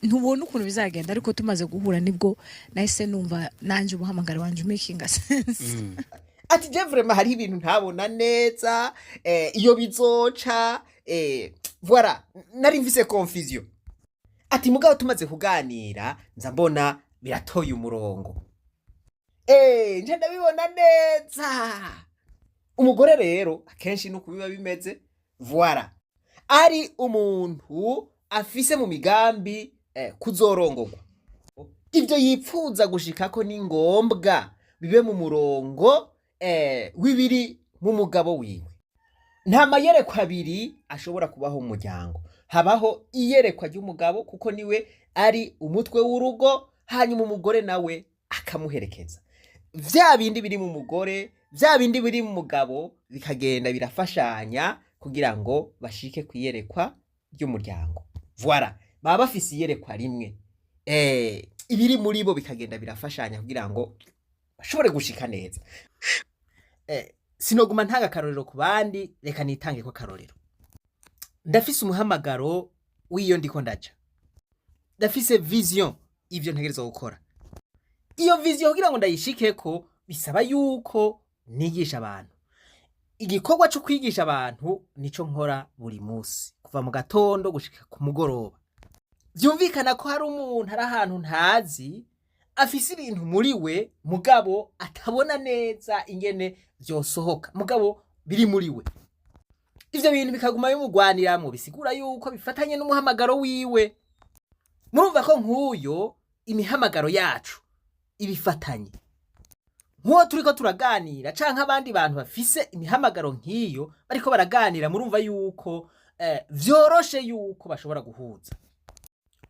ntubona ukuntu bizagenda, ariko tumaze guhura nibwo nahise numva nanje ubuhamagara wanje making sense. Ati je vraiment hari ibintu ntabona neza iyo bizoca. Voilà, nari mvise confusion. Ati mugabo tumaze kuganira nza mbona biratoye umurongo. Nje ndabibona neza. Umugore rero akenshi nuko biba bimeze. Voilà, ari umuntu afise mu migambi kuzorongorwa. Ibyo yipfuza gushikako ni ngombwa bibe mu murongo w'ibiri mu mugabo wiwe. Nta mayerekwa abiri ashobora kubaho mu muryango. Habaho iyerekwa ry'umugabo kuko niwe ari umutwe w'urugo, hanyuma umugore nawe akamuherekeza. Vya bindi biri mu mugore, vya bindi biri mu mugabo bikagenda birafashanya kugira ngo bashike kuyerekwa ry'umuryango. Voilà, baba bafise iyerekwa rimwe. Ibiri muri bo bikagenda birafashanya kugira ngo bashobore gushika neza. Sinoguma ntanga karorero ku bandi, reka nitange ko karorero. Ndafise umuhamagaro w'iyo ndiko ndaca. Ndafise vision ivyo ntegerezwa gukora. Iyo vision kugira ngo ndayishikeko bisaba yuko nigisha abantu. Igikorwa cyo kwigisha abantu nico nkora buri munsi kuva mu gatondo gushika ku mugoroba. Vyumvikana ko hari umuntu hari ahantu ntazi afise ibintu muri we mugabo atabona neza ingene vyosohoka, mugabo biri muri we. Ivyo bintu bikaguma bimugwaniramo, bisigura yuko bifatanye n'umuhamagaro wiwe. Murumva ko nk'uyo imihamagaro yacu ibifatanye. Nko turiko turaganira canke abandi bantu bafise imihamagaro nk'iyo bariko baraganira, murumva yuko vyoroshe yuko bashobora guhuza.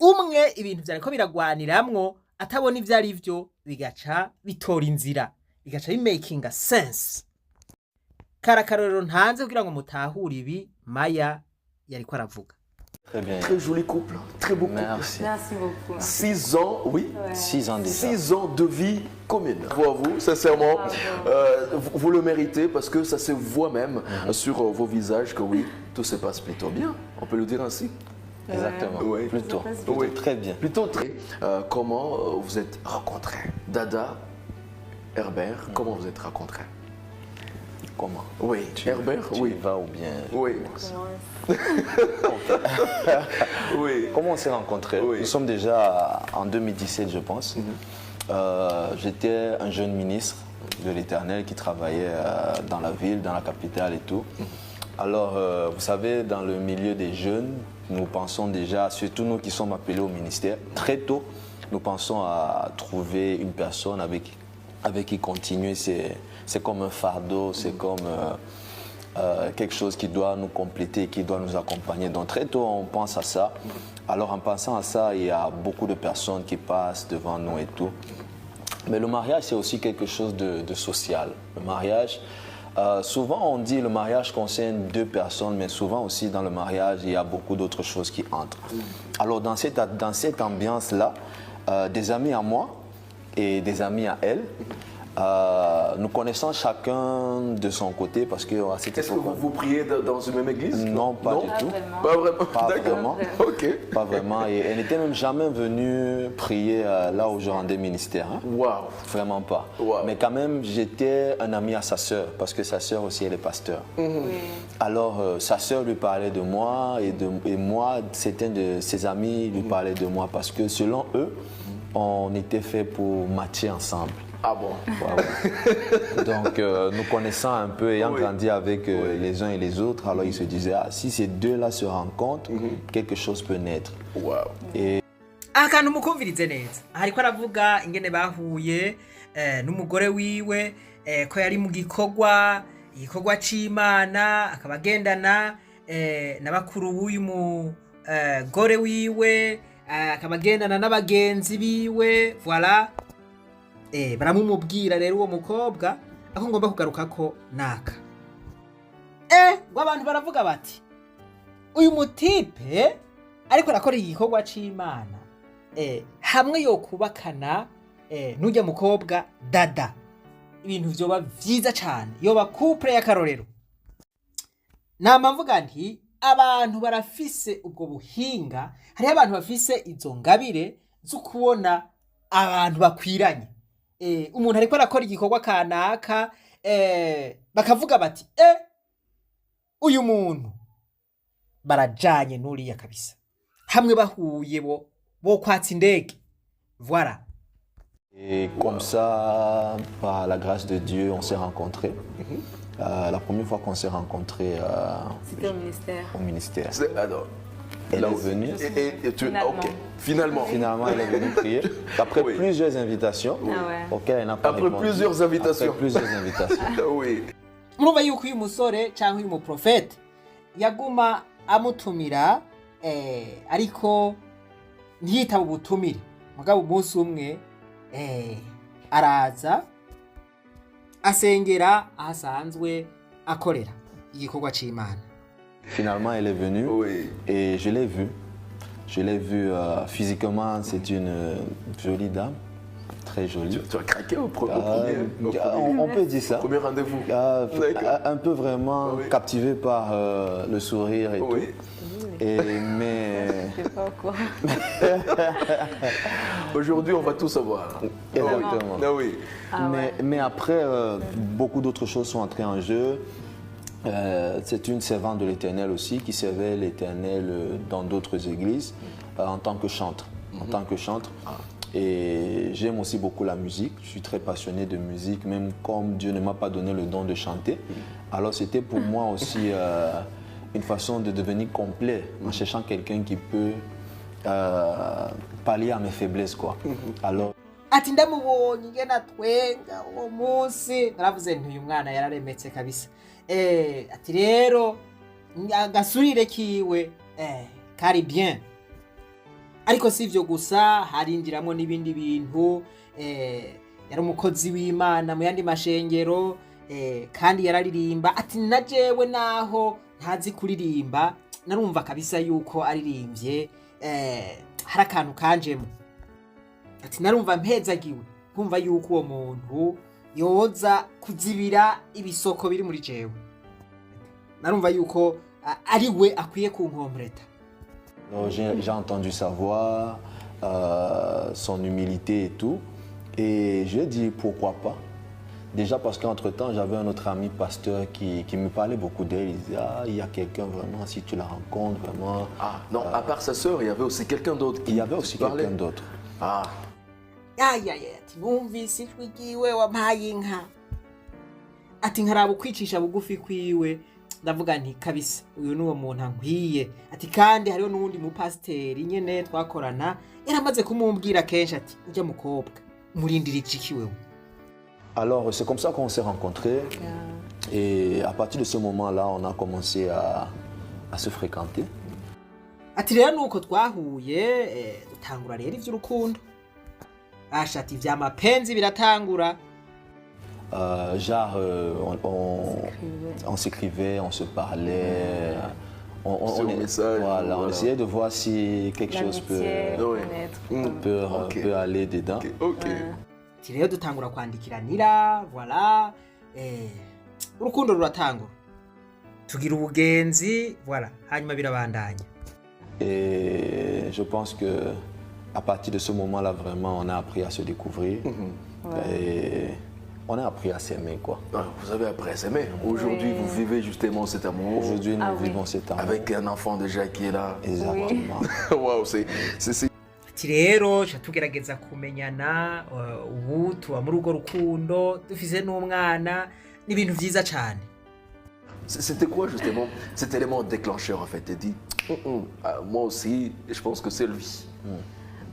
umwe ibintu vyariko biragwaniramwo atabona ivyo ari vyo bigaca bitora inzira bigaca bimaking a sense. Karakarorero ntanze kugira ngo mutahure ibi Maya yariko aravuga. Très bien. Très joli couple, très beau couple. Merci beaucoup. 6 ans, oui. 6 ans déjà. 6 ans de vie commune. Pour vous, sincèrement, vous le méritez parce que ça se voit même sur vos visages que oui, tout se passe plutôt bien. On peut le dire ainsi. Exactement. Oui. Plutôt très bien. Plutôt très. Comment vous êtes rencontrés? Dada, Herbert, comment vous êtes rencontrés? Comment? Oui, Herbert, tu vas ou bien? Oui. Oui. Comment on s'est rencontrés? Nous sommes déjà en 2017, je pense. J'étais un jeune ministre de l'Éternel qui travaillait dans la ville, dans la capitale et tout. Alors, vous savez, dans le milieu des jeunes, nous pensons déjà, surtout nous qui sommes appelés au ministère, très tôt, nous pensons à trouver une personne avec qui continuer. C'est comme un fardeau, c'est comme quelque chose qui doit nous compléter, qui doit nous accompagner. Donc très tôt, on pense à ça. Alors en pensant à ça, il y a beaucoup de personnes qui passent devant nous et tout. Mais le mariage, c'est aussi quelque chose de social. Le mariage, souvent on dit le mariage concerne 2 personnes, mais souvent aussi dans le mariage, il y a beaucoup d'autres choses qui entrent. Alors dans cette ambiance-là, des amis à moi et des amis à elle, nous connaissons chacun de son côté parce que est-ce que vous priez dans une même église? Non, pas du tout. Pas vraiment. Pas vraiment. Ok. Pas vraiment. Et elle n'était même jamais venue prier là où je rendais ministère. Hein. Wow. Vraiment pas. Wow. Mais quand même, j'étais un ami à sa sœur parce que sa sœur aussi, elle est pasteur. Alors, sa sœur lui parlait de moi et moi, certains de ses amis lui parlaient de moi parce que selon eux, on était fait pour matcher ensemble. Ah bon? Wow. Donc, nous connaissant un peu, ayant grandi avec les uns et les autres, alors ils se disaient, ah, si ces deux-là se rencontrent, quelque chose peut naître. Wow. Et akantu mukumvirize neza hariko aravuga ingene bahuye n'umugore wiwe ko yari mu gikorwa c'Imana akaba agendana na bakuru w'uyu mugore wiwe akaba agendana n'abagenzi biwe voilà. Baramumubwira rero uwo mukobwa ako ngomba kugaruka ko naka ngo abantu baravuga bati uyu mutipe ariko arakora igikorwa c'Imana hamwe yo kubakana n'ujya mukobwa Dada ibintu vyoba vyiza cyane yoba couple y'akarorero. Nama mvuga nti abantu barafise ubwo buhinga, hari abantu bafise izo ngabire zo kubona abantu bakwiranye. Umuntu ariko arakora igikorwa kanaka bakavuga bati uyu muntu barajanye n'uriya kabisa hamwe bahuye bo kwatsa indege voilà. Et comme ça, par la grâce de Dieu, on s'est rencontrés. La première fois qu'on s'est rencontrés, c'était au ministère. Alors, elle est venue. Finalement. Finalement, elle est venue prier. Après plusieurs invitations auxquelles elle n'a pas répondu. Après plusieurs invitations. Oui. Murumva yuko uyu musore cyangwa uyu muprofete yaguma amutumira ariko ntiyitaba ubutumire. Mugabo umunsi umwe araza asengera ahasanzwe akorera igikorwa c'Imana. Finalement, elle est venue et je l'ai vue. Je l'ai vue physiquement, c'est une jolie dame, très jolie. Tu as craqué au premier on peut dire ça. Premier rendez-vous. Un peu vraiment captivé par le sourire et tout. Mais... Je sais pas quoi. Aujourd'hui, on va tout savoir. Exactement. Ah oui. Mais après, beaucoup d'autres choses sont entrées en jeu. C'est une servante de l'Éternel aussi qui servait l'Éternel dans d'autres églises en tant que chantre. Et j'aime aussi beaucoup la musique. Je suis très passionné de musique, même comme Dieu ne m'a pas donné le don de chanter. Alors c'était pour moi aussi une façon de devenir complet en cherchant quelqu'un qui peut pallier à mes faiblesses, quoi. Alors ati ndamubonye ingena twenga uwo munsi naravuze nti uyu mwana yararemetse kabisa ati rero agasurire kiwe kari bien ariko si ivyo gusa harinjiramwo n'ibindi bintu yari umukozi w'Imana mu yandi mashengero kandi yararirimba ati na jewe naho ntazi kuririmba narumva kabisa yuko aririmbye hari akantu kanjemo ati narumva mpezagiwe kumva yuko uwo muntu yoza kuzibira ibisoko biri muri jewe narumva yuko ari we akwiye kunkompleta. J'ai entendu sa voix, son humilité et tout, et je dis pourquoi pas. Déjà parce qu'entre-temps, j'avais un autre ami pasteur qui me parlait beaucoup d'elle. Il disait, ah, il y a quelqu'un vraiment, si tu la rencontres, vraiment... Ah, non, à part sa sœur, il y avait aussi quelqu'un d'autre. Il y avait aussi quelqu'un d'autre. Ah. Ati numvise ijwi ryiwe wampaye inka. Ati nkaraba ukwicisha bugufi kwiwe. Ndavuga nti kabisa uyu ni uwo muntu ankwiye. Ati kandi hariho n'uwundi mupasiteri nyene twakorana yaramaze kumumbwira kenshi ati ujya mukobwa murindira iki wewe. Alors, c'est comme ça qu'on s'est rencontrés. Et à partir de ce moment-là, on a commencé à se fréquenter. Ati rero nuko twahuye dutangura rero ivy'urukundo. Ashati vya mapenzi biratangura. Genre, on s'écrivait, on se parlait. On essayait de voir si quelque chose peut aller dedans. Rero dutangura kwandikiranira, voilà. Urukundo ruratangura. Tugira ubugenzi, voilà. Hanyuma birabandanya. Et je pense que à partir de ce moment-là, vraiment, on a appris à se découvrir. Et on a appris à s'aimer, quoi. Vous avez appris à s'aimer. Aujourd'hui, vous vivez justement cet amour. Aujourd'hui, nous vivons cet amour. Avec un enfant déjà qui est là. Exactement. Waouh, c'est... Rero tugerageza kumenyana ubu tuba muri urwo rukundo dufise n'umwana n'ibintu vyiza cyane. C'était quoi justement cet élément déclencheur en fait? Tu dit moi aussi je pense que c'est lui.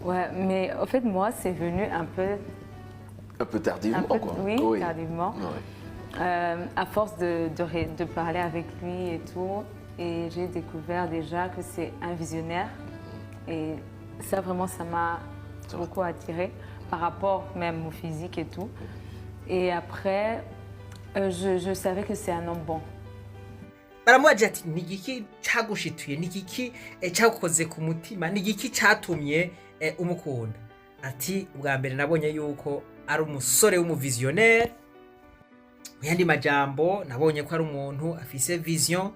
Ouais, mais en fait moi c'est venu un peu tardivement quoi. Oui, tardivement. À force de parler avec lui et tout, et j'ai découvert déjà que c'est un visionnaire et ça vraiment ça m'a beaucoup attiré par rapport même au physique et tout. Et après je savais que c'est un homme bon. Baramubaza ati ni igiki cagushituye ni igiki cyagukoze ku mutima ni igiki cyatumye umukunda. Ati ubwa mbere nabonye yuko ari umusore w'umuvisionnaire. Mu yandi majambo nabonye ko ari umuntu afise vision.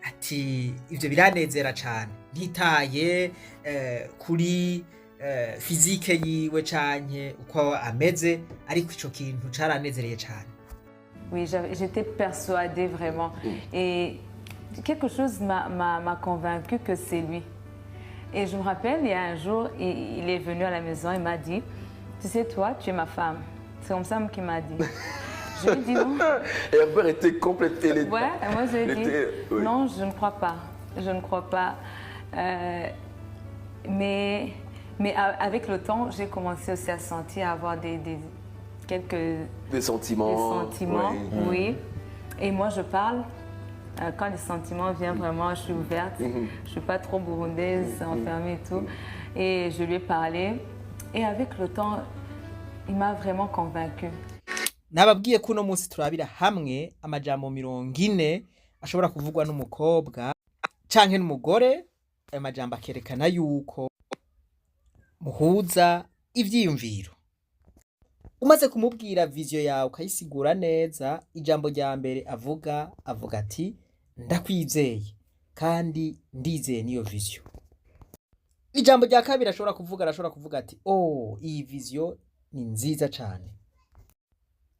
Ati ivyo biranezera cyane ntitaye kuri physique yiwe canke uko ameze ariko ico kintu caranezereye cyane. Oui, j'étais persuadée vraiment. Et quelque chose m'a convaincue que c'est lui. Et je me rappelle, il y a un jour, il est venu à la maison, il m'a dit, tu sais toi, tu es ma femme. C'est comme ça qu'il m'a dit. Je lui ai dit non. Et elle père était complètement... Ouais, et moi je lui ai dit, non, je ne crois pas. Je ne crois pas. Mais avec le temps, j'ai commencé aussi à sentir, à avoir des sentiments. Oui. Et moi, je parle. Quand les sentiments viennent vraiment, je suis ouverte. Je ne suis pas trop burundaise, enfermée et tout. Et je lui ai parlé. Et avec le temps, il m'a vraiment convaincue. Nababwiye ko uno munsi turabira hamwe amajambo 40 ashobora kuvugwa n'umukobwa canke n'umugore. Ayo majambo akerekana yuko muhuza ivyiyumviro. Umaze kumubwira vision yawe ukayisigura neza, ijambo rya mbere avuga ati ndakwizeye kandi ndizeye niyo vision. Ijambo rya kabiri arashobora kuvuga ati oh iyi vision ni nziza cyane.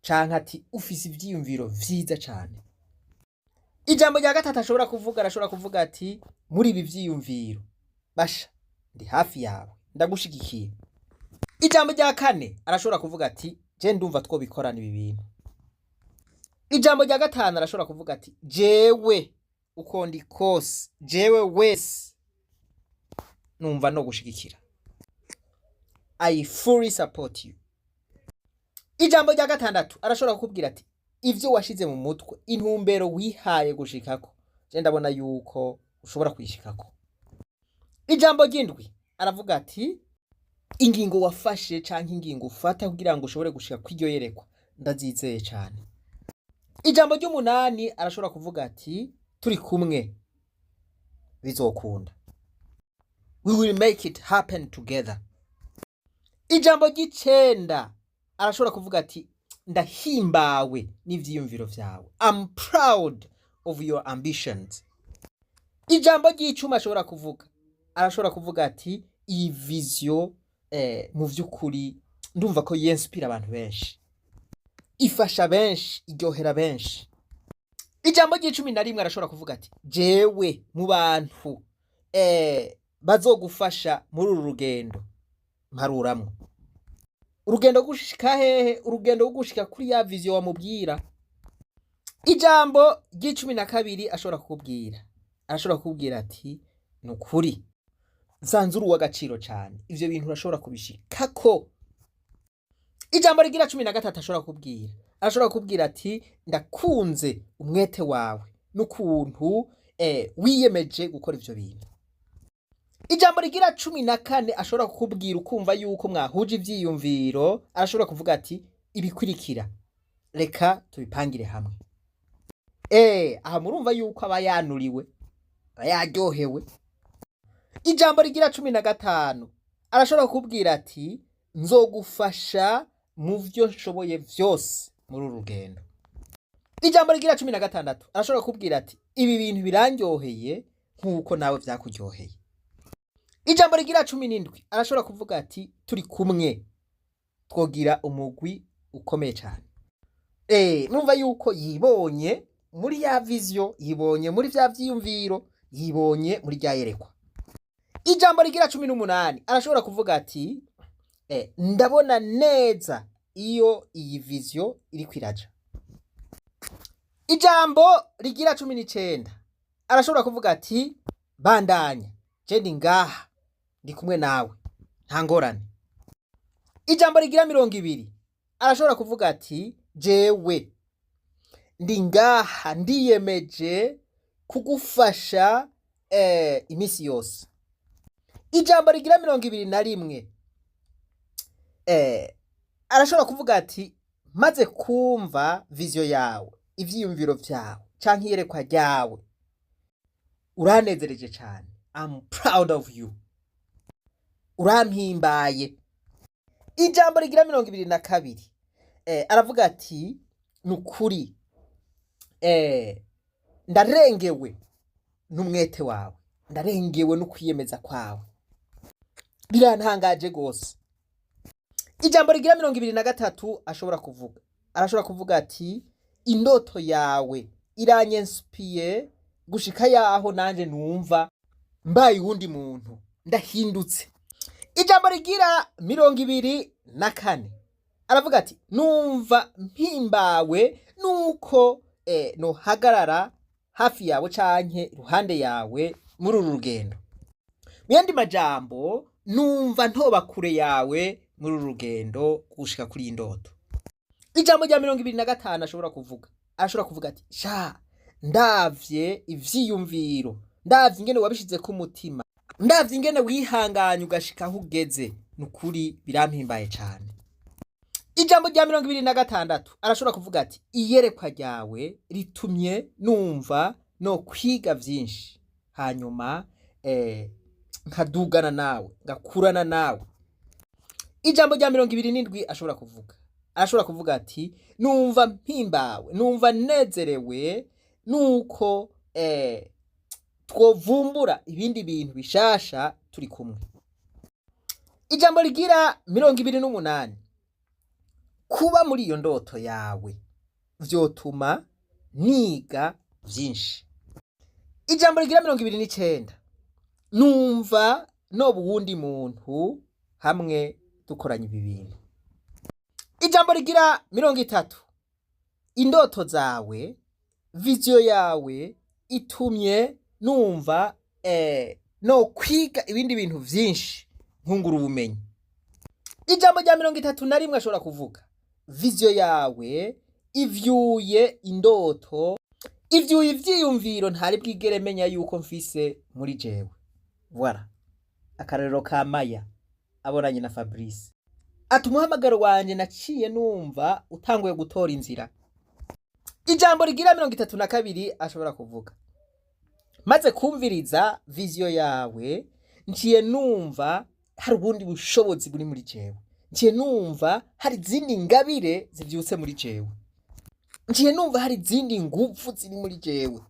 Canke ati ufise ivyiyumviro vyiza cyane. Ijambo rya gatatu ashobora kuvuga ati muri ibi vyiyumviro basha ndi hafi yawe ndagushigikiye. Ijambo rya kane arashobora kuvuga ati je ndumva twobikorana ibi bintu. Ijambo rya gatanu arashobora kuvuga ati jewe uko ndi kose jewe wese numva no gushigikira. I fully support you. Ijambo rya gatandatu arashobora kukubwira ati ivyo washize mu mutwe intumbero wihaye gushikako je ndabona yuko ushobora kwishikako. ijambo ry'indwi aravuga ati ingingo wafashe canke ingingo ufata kugira ngo ushobore gushika kw'iryo yerekwa ndazizeye cyane. Ijambo ry'umunani arashobora kuvuga ati turi kumwe bizokunda, we will make it happen together. Ijambo ry'icenda arashobora kuvuga ati ndahimbawe n'ivyiyumviro vyawe, I'm proud of your ambitions. Ijambo ry'icumi arashobora kuvuga ati iyi vision mu vy'ukuri ndumva ko yenspira abantu benshi, ifasha benshi, iryohera benshi. Ijambo ry'icumi na rimwe arashobora kuvuga ati jewe mu bantu bazogufasha muri uru rugendo mparuramwo. Urugendo gushika hehe? Urugendo rwo gushika kuri ya vision wamubwira. Ijambo ry'icumi na kabiri ashobora kukubwira ati nukuri nsanzuru w'agaciro cyane, ivyo bintu urashobora kubishikako. Ijambo rigira 13 ashobora kubwira ati ndakunze umwete wawe n'ukuntu wiyemeje gukora ivyo bintu. Ijambo rigira 14 ashobora kukubwira ukumva yuko mwahuje ivyiyumviro, arashobora kuvuga ati ibikurikira reka tubipangire hamwe. Aha murumva yuko aba yanuriwe, yaryohewe. Ijambo rigira 15 arashobora kukubwira ati nzogufasha mu vyo nshoboye vyose muri urugendo. Ijambo rigira 16 arashobora kukubwira ati ibi bintu birandyoheye nkuko nawe vyakuryoheye. Ijambo rigira 17 arashobora kuvuga ati turi kumwe twogira umugwi ukomeye cyane. Numva yuko yibonye muri ya vision, yibonye muri vya vyiyumviro, yibonye muri rya yerekwa. Ijambo rigira 18 arashobora kuvuga ati ndabona neza iyo iyi vision iri kwiraja. Ijambo rigira 19 arashobora kuvuga ati bandanya je ndi ngaha ndi kumwe nawe nta ngorane. Ijambo rigira 20 arashobora kuvuga ati jewe ndi ngaha ndiyemeje kugufasha imisi yose. Ijambo rigira 21 arashobora kuvuga ati maze kumva vision yawe, ivyiyumviro vyawe canke iyerekwa ryawe uranezereje cyane, I'm proud of you, urampimbaye. Ijambo rigira 22 aravuga ati nukuri ndarengewe n'umwete wawe, ndarengewe no kwiyemeza kwawe, birantangaje gose. Ijambo rigira 23 arashobora kuvuga ati indoto yawe iranyenspiye gushika yaho nanje numva mbaye uwundi muntu, ndahindutse. Ijambo rigira 24 aravuga ati numva mpimbawe nuko nohagarara hafi yawe canke ruhande yawe muri uru rugendo. Muyandi majambo numva ntoba kure yawe muri uru rugendo gushika kuri indoto. Ijambo rya 25 ashobora kuvuga ati sha ndavye ivyiyumviro, ndavye ingene wabishize ku mutima, ndavye ingene wihanganye ugashika aho ugeze, nukuri birampimbaye cyane. Ijambo rya 26 arashobora kuvuga ati iyerekwa ryawe ritumye numva no kwiga vyinshi, hanyuma nkadugana nawe, ngakurana nawe. Ijambo rya 27 ashobora kuvuga ati numva mpimbawe, numva nezerewe nuko twovumbura ibindi bintu bishasha turi kumwe. Ijambo rigira 28 kuba muri iyo ndoto yawe vyotuma niga vyinshi. Ijambo rigira 29 numva no buwundi muntu hamwe dukoranye ibi bintu. Ijambo rigira 30 indoto zawe, vision yawe itumye numva no kwiga ibindi bintu vyinshi nkungura ubumenyi. Ijambo rya 31 ashobora kuvuga vision yawe ivyuye indoto, ivyuye ivyiyumviro ntari bwigere menya yuko mfise muri jewe. Voilà. akarero ka Maya abonanye na Fabrice ati umuhamagaro wanje naciye numva utanguye gutora inzira. Ijambo rigira 32 ashobora kuvuga maze kumviriza viziyo yawe nciye numva hari ubundi bushobozi buri muri jewe, nciye numva hari izindi ngabire zivyutse muri jewe, nciye numva hari izindi nguvu ziri muri jewe.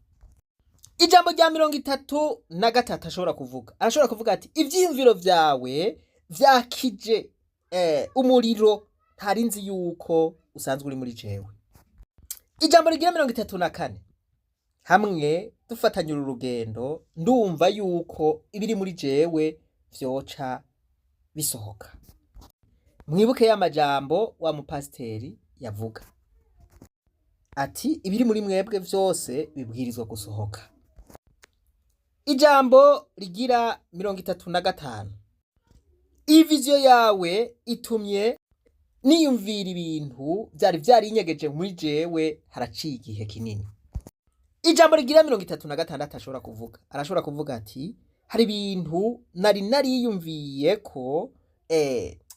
Ijambo rya 33 ashobora kuvuga, arashobora kuvuga ati ivyiyumviro vyawe vyakije umuriro ntarinzi yuko usanzwe uri muri jewe. Ijambo rigira 34 hamwe dufatanye urugendo ndumva yuko ibiri muri jewe vyoca bisohoka. Mwibuke y'amajambo wa mupasiteri yavuga ati ibiri muri mwebwe vyose bibwirizwa gusohoka. Ijambo rigira 35 iviziyo yawe itumye niyumvira ibintu vyari inyegeje muri jewe haraciye igihe kinini. Ijambo rigira 36 ashobora kuvuga, arashobora kuvuga ati hari ibintu nariyumviye ko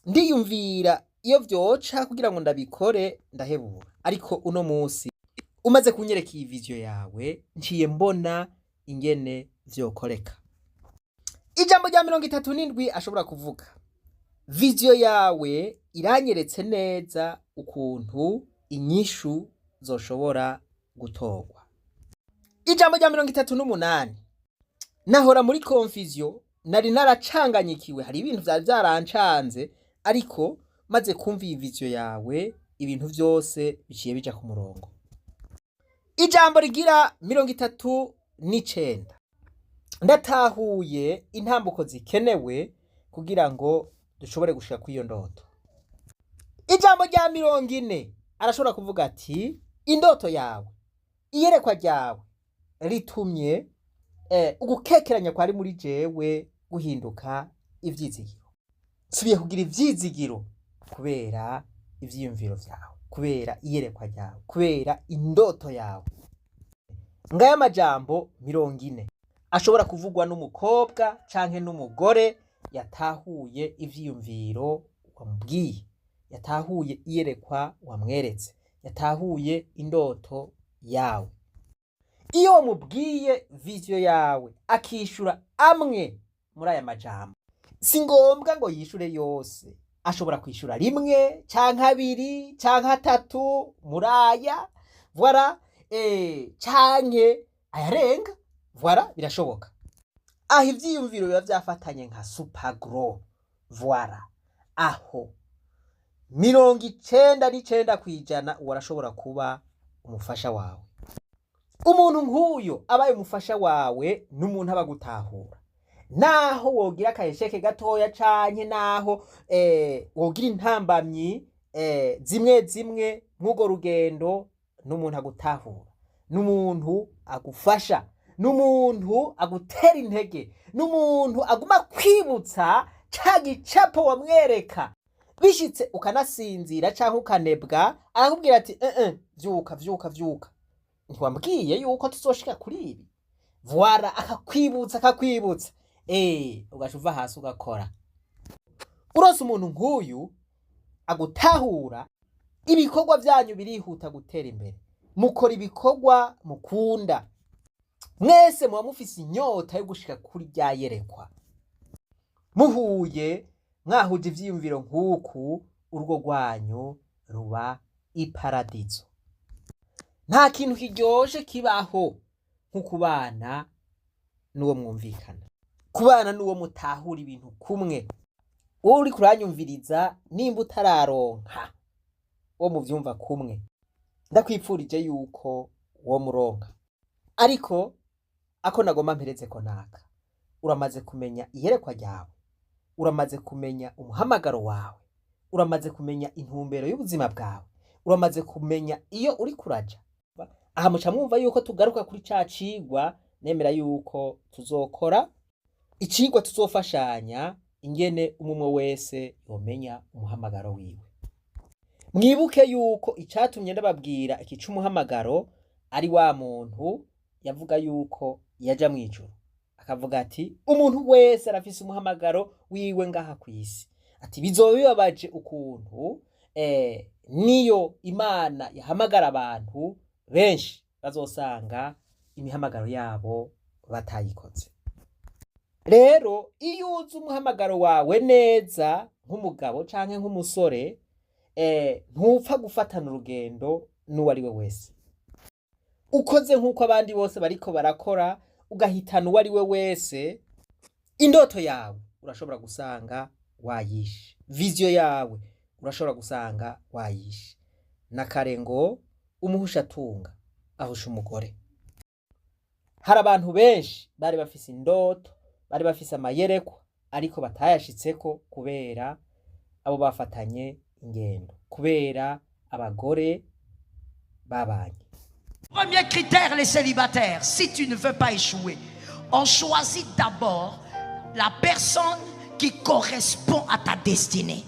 ndiyumvira iyo vyoca kugira ngo ndabikore ndahebura, ariko uno munsi umaze kunyereka iyi viziyo yawe nciye mbona ingene vyokoreka. Ijambo rya 37 ashobora kuvuga viziyo yawe iranyeretse neza ukuntu inyishu zoshobora gutorwa. Ijambo rya 38 nahora muri confusion, nari naracanganyikiwe, hari ibintu vyari vyarancanze, ariko maze kumva iyi viziyo yawe ibintu vyose biciye bija ku murongo. Ijambo rigira 39 ndatahuye intambuko zikenewe kugira ngo dushobore gushika kwiyo ndoto. Ijambo rya 40 arashobora kuvuga ati indoto yawe, iyerekwa ryawe ritumye ugukekeranya kwari muri jewe guhinduka ivyizigiro. Subiye kugira ivyizigiro kubera ivyiyumviro vyawe, kubera iyerekwa ryawe, kubera indoto yawe. Ngaya majambo 40 ashobora kuvugwa n'umukobwa canke n'umugore yatahuye ivyiyumviro wamubwiye, yatahuye iyerekwa wamweretse, yatahuye indoto yawe. Iyo wamubwiye viziyo yawe akishura amwe muri aya majambo, si ngombwa ngo yishure yose, ashobora kwishura rimwe canke abiri canke atatu muri aya, voilà, canke ayarenga, voilà, birashoboka. Aho ivyiyumviro biba vyafatanye nka super gros, voilà, aho 99% warashobora kuba umufasha wawe. Umuntu nk'uyo abaye umufasha wawe n'umuntu aba gutahura, naho wogira akayesheke gatoya canke naho wogira intambamyi zimwe nk'ugo rugendo, n'umuntu agutahura, n'umuntu agufasha, n'umuntu agutera intege, n'umuntu aguma kwibutsa ca gicapo wamwereka. Bishitse ukanasinzira canke ukanebwa, arakubwira ati vyuka ntiwambwiye yuko tuzoshika kuri ibi, voilà, akakwibutsa ugaca uva hasi ugakora. Urose umuntu nk'uyu agutahura, ibikorwa vyanyu birihuta gutera imbere, mukora ibikorwa mukunda, mwese muba mufise inyota yo gushika kuri rya yerekwa. Muhuye mwahuje ivyiyumviro nk'uku, urugo rwanyu ruba iparadizo. Nta kintu kiryoshe kibaho nko kubana n'uwo mwumvikana, kubana n'uwo mutahura ibintu kumwe. Wowe uri kuranyumviriza, nimba utararonka wo muvyumva kumwe, ndakwipfurije yuko wo muronka. Ariko ako nagomba mpereze ko naka, uramaze kumenya iyerekwa ryawe, uramaze kumenya umuhamagaro wawe, uramaze kumenya intumbero y'ubuzima bwawe, uramaze kumenya iyo uri kuraja. Aha muca mwumva yuko tugaruka kuri ca cigwa, nemera yuko tuzokora icigwa tuzofashanya ingene umwe wese yomenya umuhamagaro wiwe. Mwibuke yuko icatumye ndababwira iki c'umuhamagaro ari wa muntu yavuga yuko yaja mwijuru akavuga ati umuntu wese arafise umuhamagaro wiwe ngaha ku isi ati bizoba bibabaje ukuntu niyo Imana yahamagara abantu benshi bazosanga imihamagaro yabo batayikoze. Rero iyo uzi umuhamagaro wawe neza nk'umugabo canke nk'umusore ntupfa gufatana urugendo n'uwo ari we wese. Ukoze nk'uko abandi bose bariko barakora ugahitana uwo ari we wese, indoto yawe urashobora gusanga wayishe, vision yawe urashobora gusanga wayishe. Nakare ngo umuhusha atunga ahusha umugore. Hari abantu benshi bari bafise indoto, bari bafise amayerekwa ariko batayashitseko kubera abo bafatanye ingendo, kubera abagore babanye. Premier critère, les célibataires, si tu ne veux pas échouer, on choisit d'abord la personne qui correspond à ta destinée.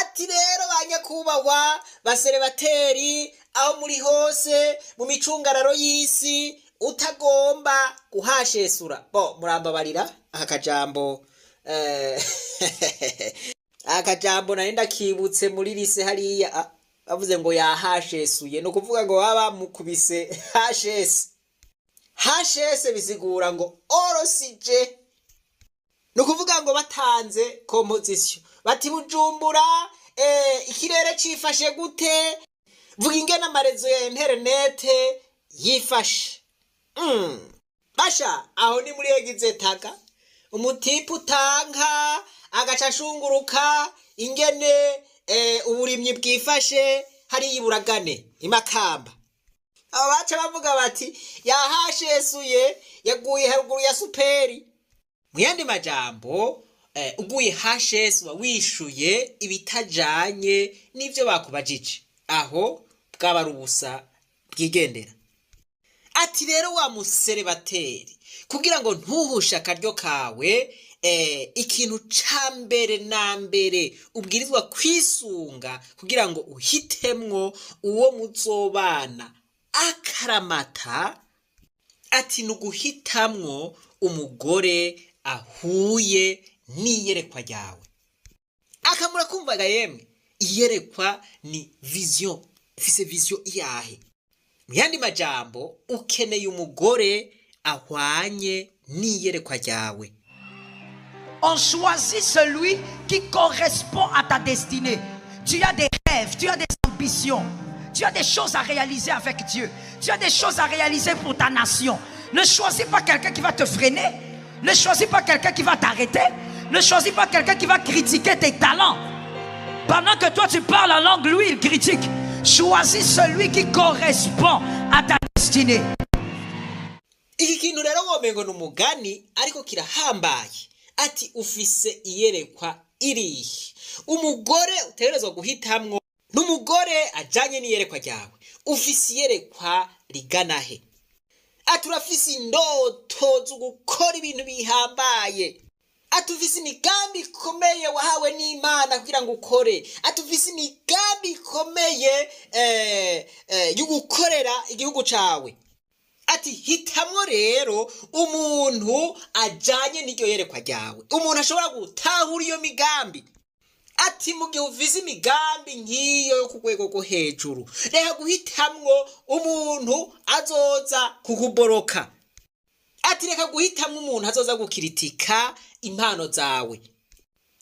Ati rero banyakubahwa baselebateri aho muri hose mu micungararo y'isi utagomba guhashesura bo murambabarira akajambo akajambo naenda kibutse muri lise hariya bavuze ngo yahashesuye no kuvuga ngo baba mukubise hashese bisigura ngo orosije no kuvuga ngo batanze composition bati Bujumbura ikirere cifashe gute vuga ingena amarezo ya internet yifashe basha aho ni muri egize taka umutipu tanka agacashunguruka ingene uburimyi bwifashe hari iburagane imakamba abo baca bavuga bati yahashesuye yaguye haruguru ya superi muyandi majambo uguye hasheswa wishuye ibitajanye n'ivyo bakubajije aho bwaba rubusa bwigendera. Ati rero wa muselebateri kugira ngo ntuhusha akaryo kawe ikintu cambere na mbere ubwirizwa kwisunga kugira ngo uhitemwo uwo muzobana akaramata ati nuguhitamwo umugore ahuye niyerekwa ryawe. Akamura kumvaga yemwe iyerekwa ni vision, fise vision iyahe. Myandi majambo ukeneye umugore ahwanye niyerekwa ryawe. On choisit celui qui correspond à ta destinée. Tu as des rêves, tu as des ambitions, tu as des choses à réaliser avec Dieu, tu as des choses à réaliser pour ta nation. Ne choisis pas quelqu'un qui va te freiner, ne choisis pas quelqu'un qui va t'arrêter, ne choisis pas quelqu'un qui va critiquer tes talents. Pendant que toi tu parles en langue, lui il critique. Choisis celui qui correspond à ta destinée. Iki kintu rero womengo numugani ariko kirahambaye. Ati ufise iyerekwa irihe. Umugore utegerezwa guhitamwo n'umugore ajanye n'iyerekwa ryawe. Ufise iyerekwa rigana he. Ati urafise indoto zo gukora ibintu bihambaye. Ati ufise imigambi ikomeye wahawe n'Imana kugira ngo ukore. Ati ufise imigambi ikomeye yo gukorera igihugu cawe. Ati hitamwo rero umuntu ajanye n'iryo yerekwa ryawe, umuntu ashobora gutahura iyo migambi. Ati mu gihe ufise imigambi nk'iyo yo ku rwego rwo hejuru, reka guhitamwo umuntu azoza kukuboroka. Ati reka guhitamwo umuntu azoza gukiritika impano zawe.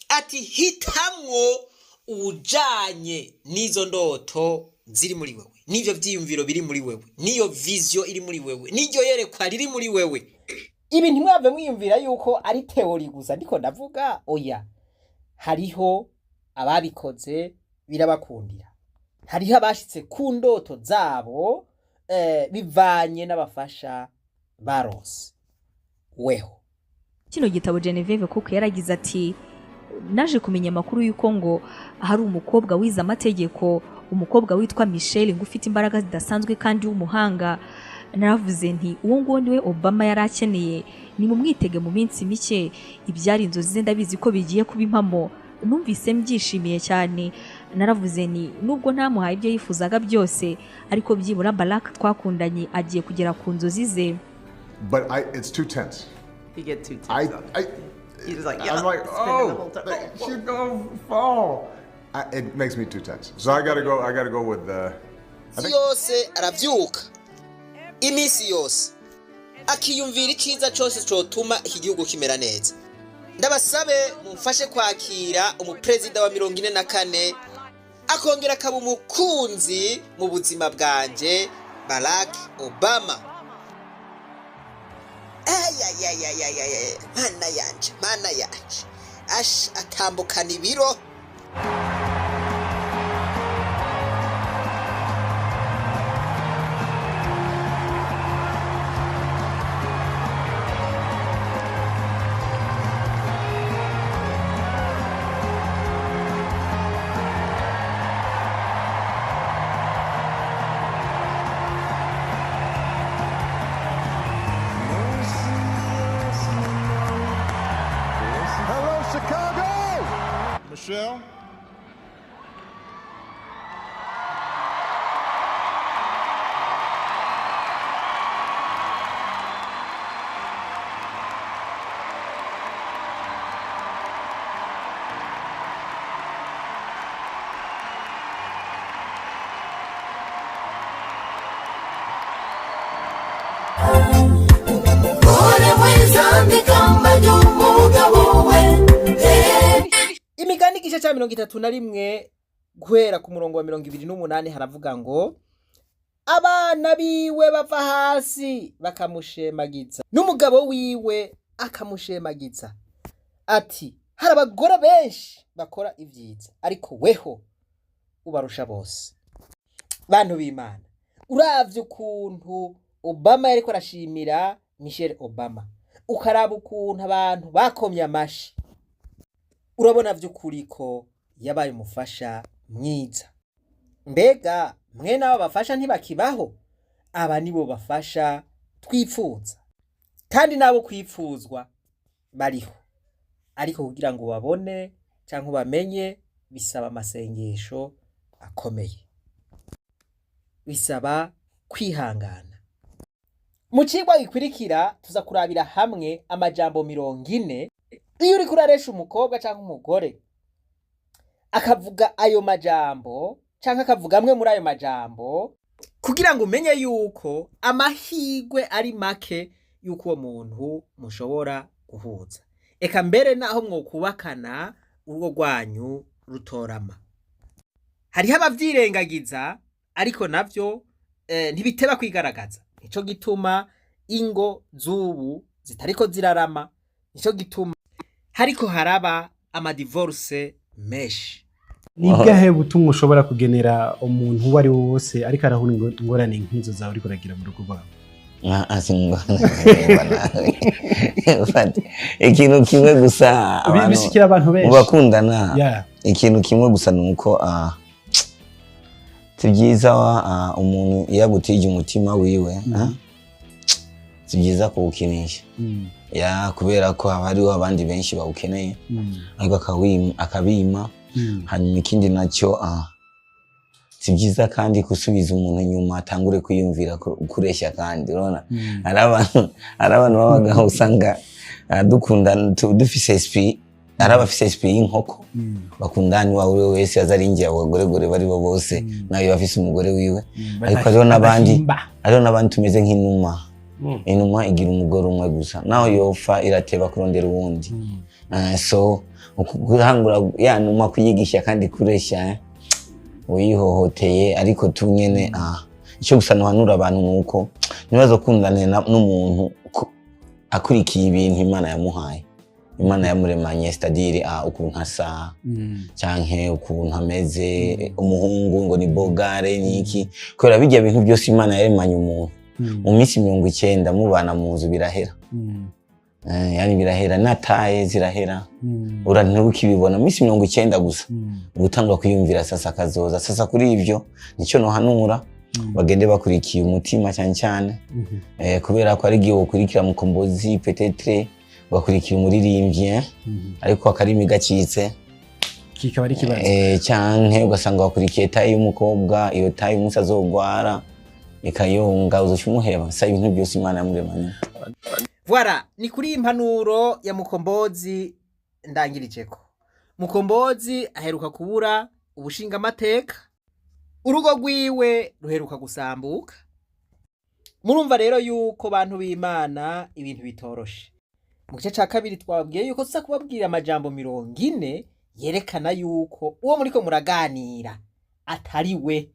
Ati hitamwo ujanye n'izo ndoto ziri muri wewe, n'ivyo vyiyumviro biri muri wewe, niyo vision iri muri wewe, n'iryo yerekwa riri muri wewe. Ibi ntimwave mwiyumvira yuko ari teori gusa ndiko ndavuga, oya. Hariho ababikoze birabakundira. Hariho abashitse ku ndoto zabo bivanye n'abafasha baronse. Weho. Kino gitabo Genevieve kuko yaragize ati naje kumenya amakuru yuko ngo hari umukobwa wize amategeko, umukobwa witwa Michelle ngo ufite imbaraga zidasanzwe kandi w'umuhanga. Naravuze nti uwo ngo niwe Obama yarakeneye, ni mu mwitege mu minsi mike ibyari inzozi ze ndabizi ko bigiye kuba impamo. Numvise mbyishimiye cyane. Naravuze ni nubwo ntamuhaye ibyo yifuzaga byose ariko byibura Barack twakundanye agiye kugera ku nzozi ze. But it's too tense. He gets too tense. He's just like, yeah, I'm like, spinning the whole time. she gonna fall. It makes me too tense. So I gotta go with the. yose aravyuka imisi yose akiyumvira ikiza cyose cyotuma iki gihugu kimera neza. Ndabasabe mumfashe kwakira umuperezida wa 44 akongera akaba umukunzi mu buzima bwanje, Barack Obama. Mana yanje ash atambukana ibiro. Hello, Chicago! Michelle? Imigani igice cya 31 guhera ku murongo wa 28 haravuga ngo abana biwe bava hasi bakamushemagiza n'umugabo wiwe akamushemagiza ati hari abagore benshi bakora ibyiza ariko weho ubarusha bose. Bantu b'Imana, uravye ukuntu Obama yariko arashimira Michelle Obama, ukaraba ukuntu abantu bakomye amashi, urabona vy'ukuri ko yabaye umufasha mwiza. Mbega mwene abo bafasha ntibakibaho? Aba nibo bafasha twipfuza, kandi nabo kwipfuzwa bariho, ariko kugira ngo babone cyangwa bamenye bisaba amasengesho akomeye, bisaba kwihangana. Mu cigwa gikurikira tuza kurabira hamwe amajambo 40 iyo uri kuraresha umukobwa cyangwa umugore akavuga ayo majambo cyangwa akavuga amwe muri ayo majambo, kugira ngo umenye yuko amahigwe ari make yuko uwo muntu mushobora guhuza, eka mbere naho mwokubakana urugo rwanyu rutorama. Hariho abavyirengagiza ariko navyo ntibiteba kwigaragaza. Nico gituma ingo z'ubu zitariko zirarama, nico gituma hariko haraba amadivorce menshi. Nigahe butumwa ushobora kugenera umuntu uwo ari we wose ariko arahura ingorane nk'izo zawe uriko uragira mu rugo rwawe? Ikintu kimwe gusa bisikira abantu benshi bakundana, ikintu kimwe gusa nuko sivyiza umuntu yagutije umutima wiwe, sivyiza kuwukinisha kubera ko hariho abandi benshi bawukeneye, ariko akabima. Hanyuma ikindi nacyo sivyiza kandi gusubiza umuntu nyuma atangure kwiyumvira kureshya. Kandi urabona ari abantu babagaho usanga dukundana dufise esprit, ari abafise esprit y'inkoko bakundana wawe wese azaringiye abagore bari bo bose nayo bafise umugore wiwe, ariko ariho n'abandi tumeze nk'inuma. Inuma igira umugore umwe gusa, naho yofa irateba kurondera uwundi. So guhangura ya numa kuyigisha kandi kureshya uyihohoteye, ariko tunyene icyo gusa nohanura abantu nuko nibazo kundane n'umuntu akurikiye ibintu Imana yamuhaye, Imana yamuremanye, c'est-à-dire ukuntu asa canke ukuntu ameze, umuhungu ngo ni bogare niki, kubera bijya bintu byose Imana yaremanye umuntu mu minsi 90 mubana mu nzu birahera. Yani birahera, nataye zirahera, urantukibibona minsi 90 gusa gutangwa kwiyumvira sasa kazoza. Sasa kuri ivyo nico nohanura bagende bakurikiye umutima cyane kubera ko ari giye ukurikira mukombozi peut-être bakurikira umuririmbyi ariko akarimi gacitse kikaba ari kibazo cyane, ugasanga bakurikiye tayi y'umukobwa, iyo tayi umunsi azogwara ikayonga uzoshumuheba. Sa ibintu byose Imana yamuremanye. Voilà, ni kuri impanuro ya Mukombozi ndangirijeko. Mukombozi aheruka kubura ubushinga amateka, urugo rwiwe ruheruka gusambuka. Murumva rero yuko bantu b'Imana ibintu bitoroshe. Mu gice ca kabiri twabwiye yuko tuza kubabwira amajambo 40 yerekana yuko uwo muriko muraganira atari we.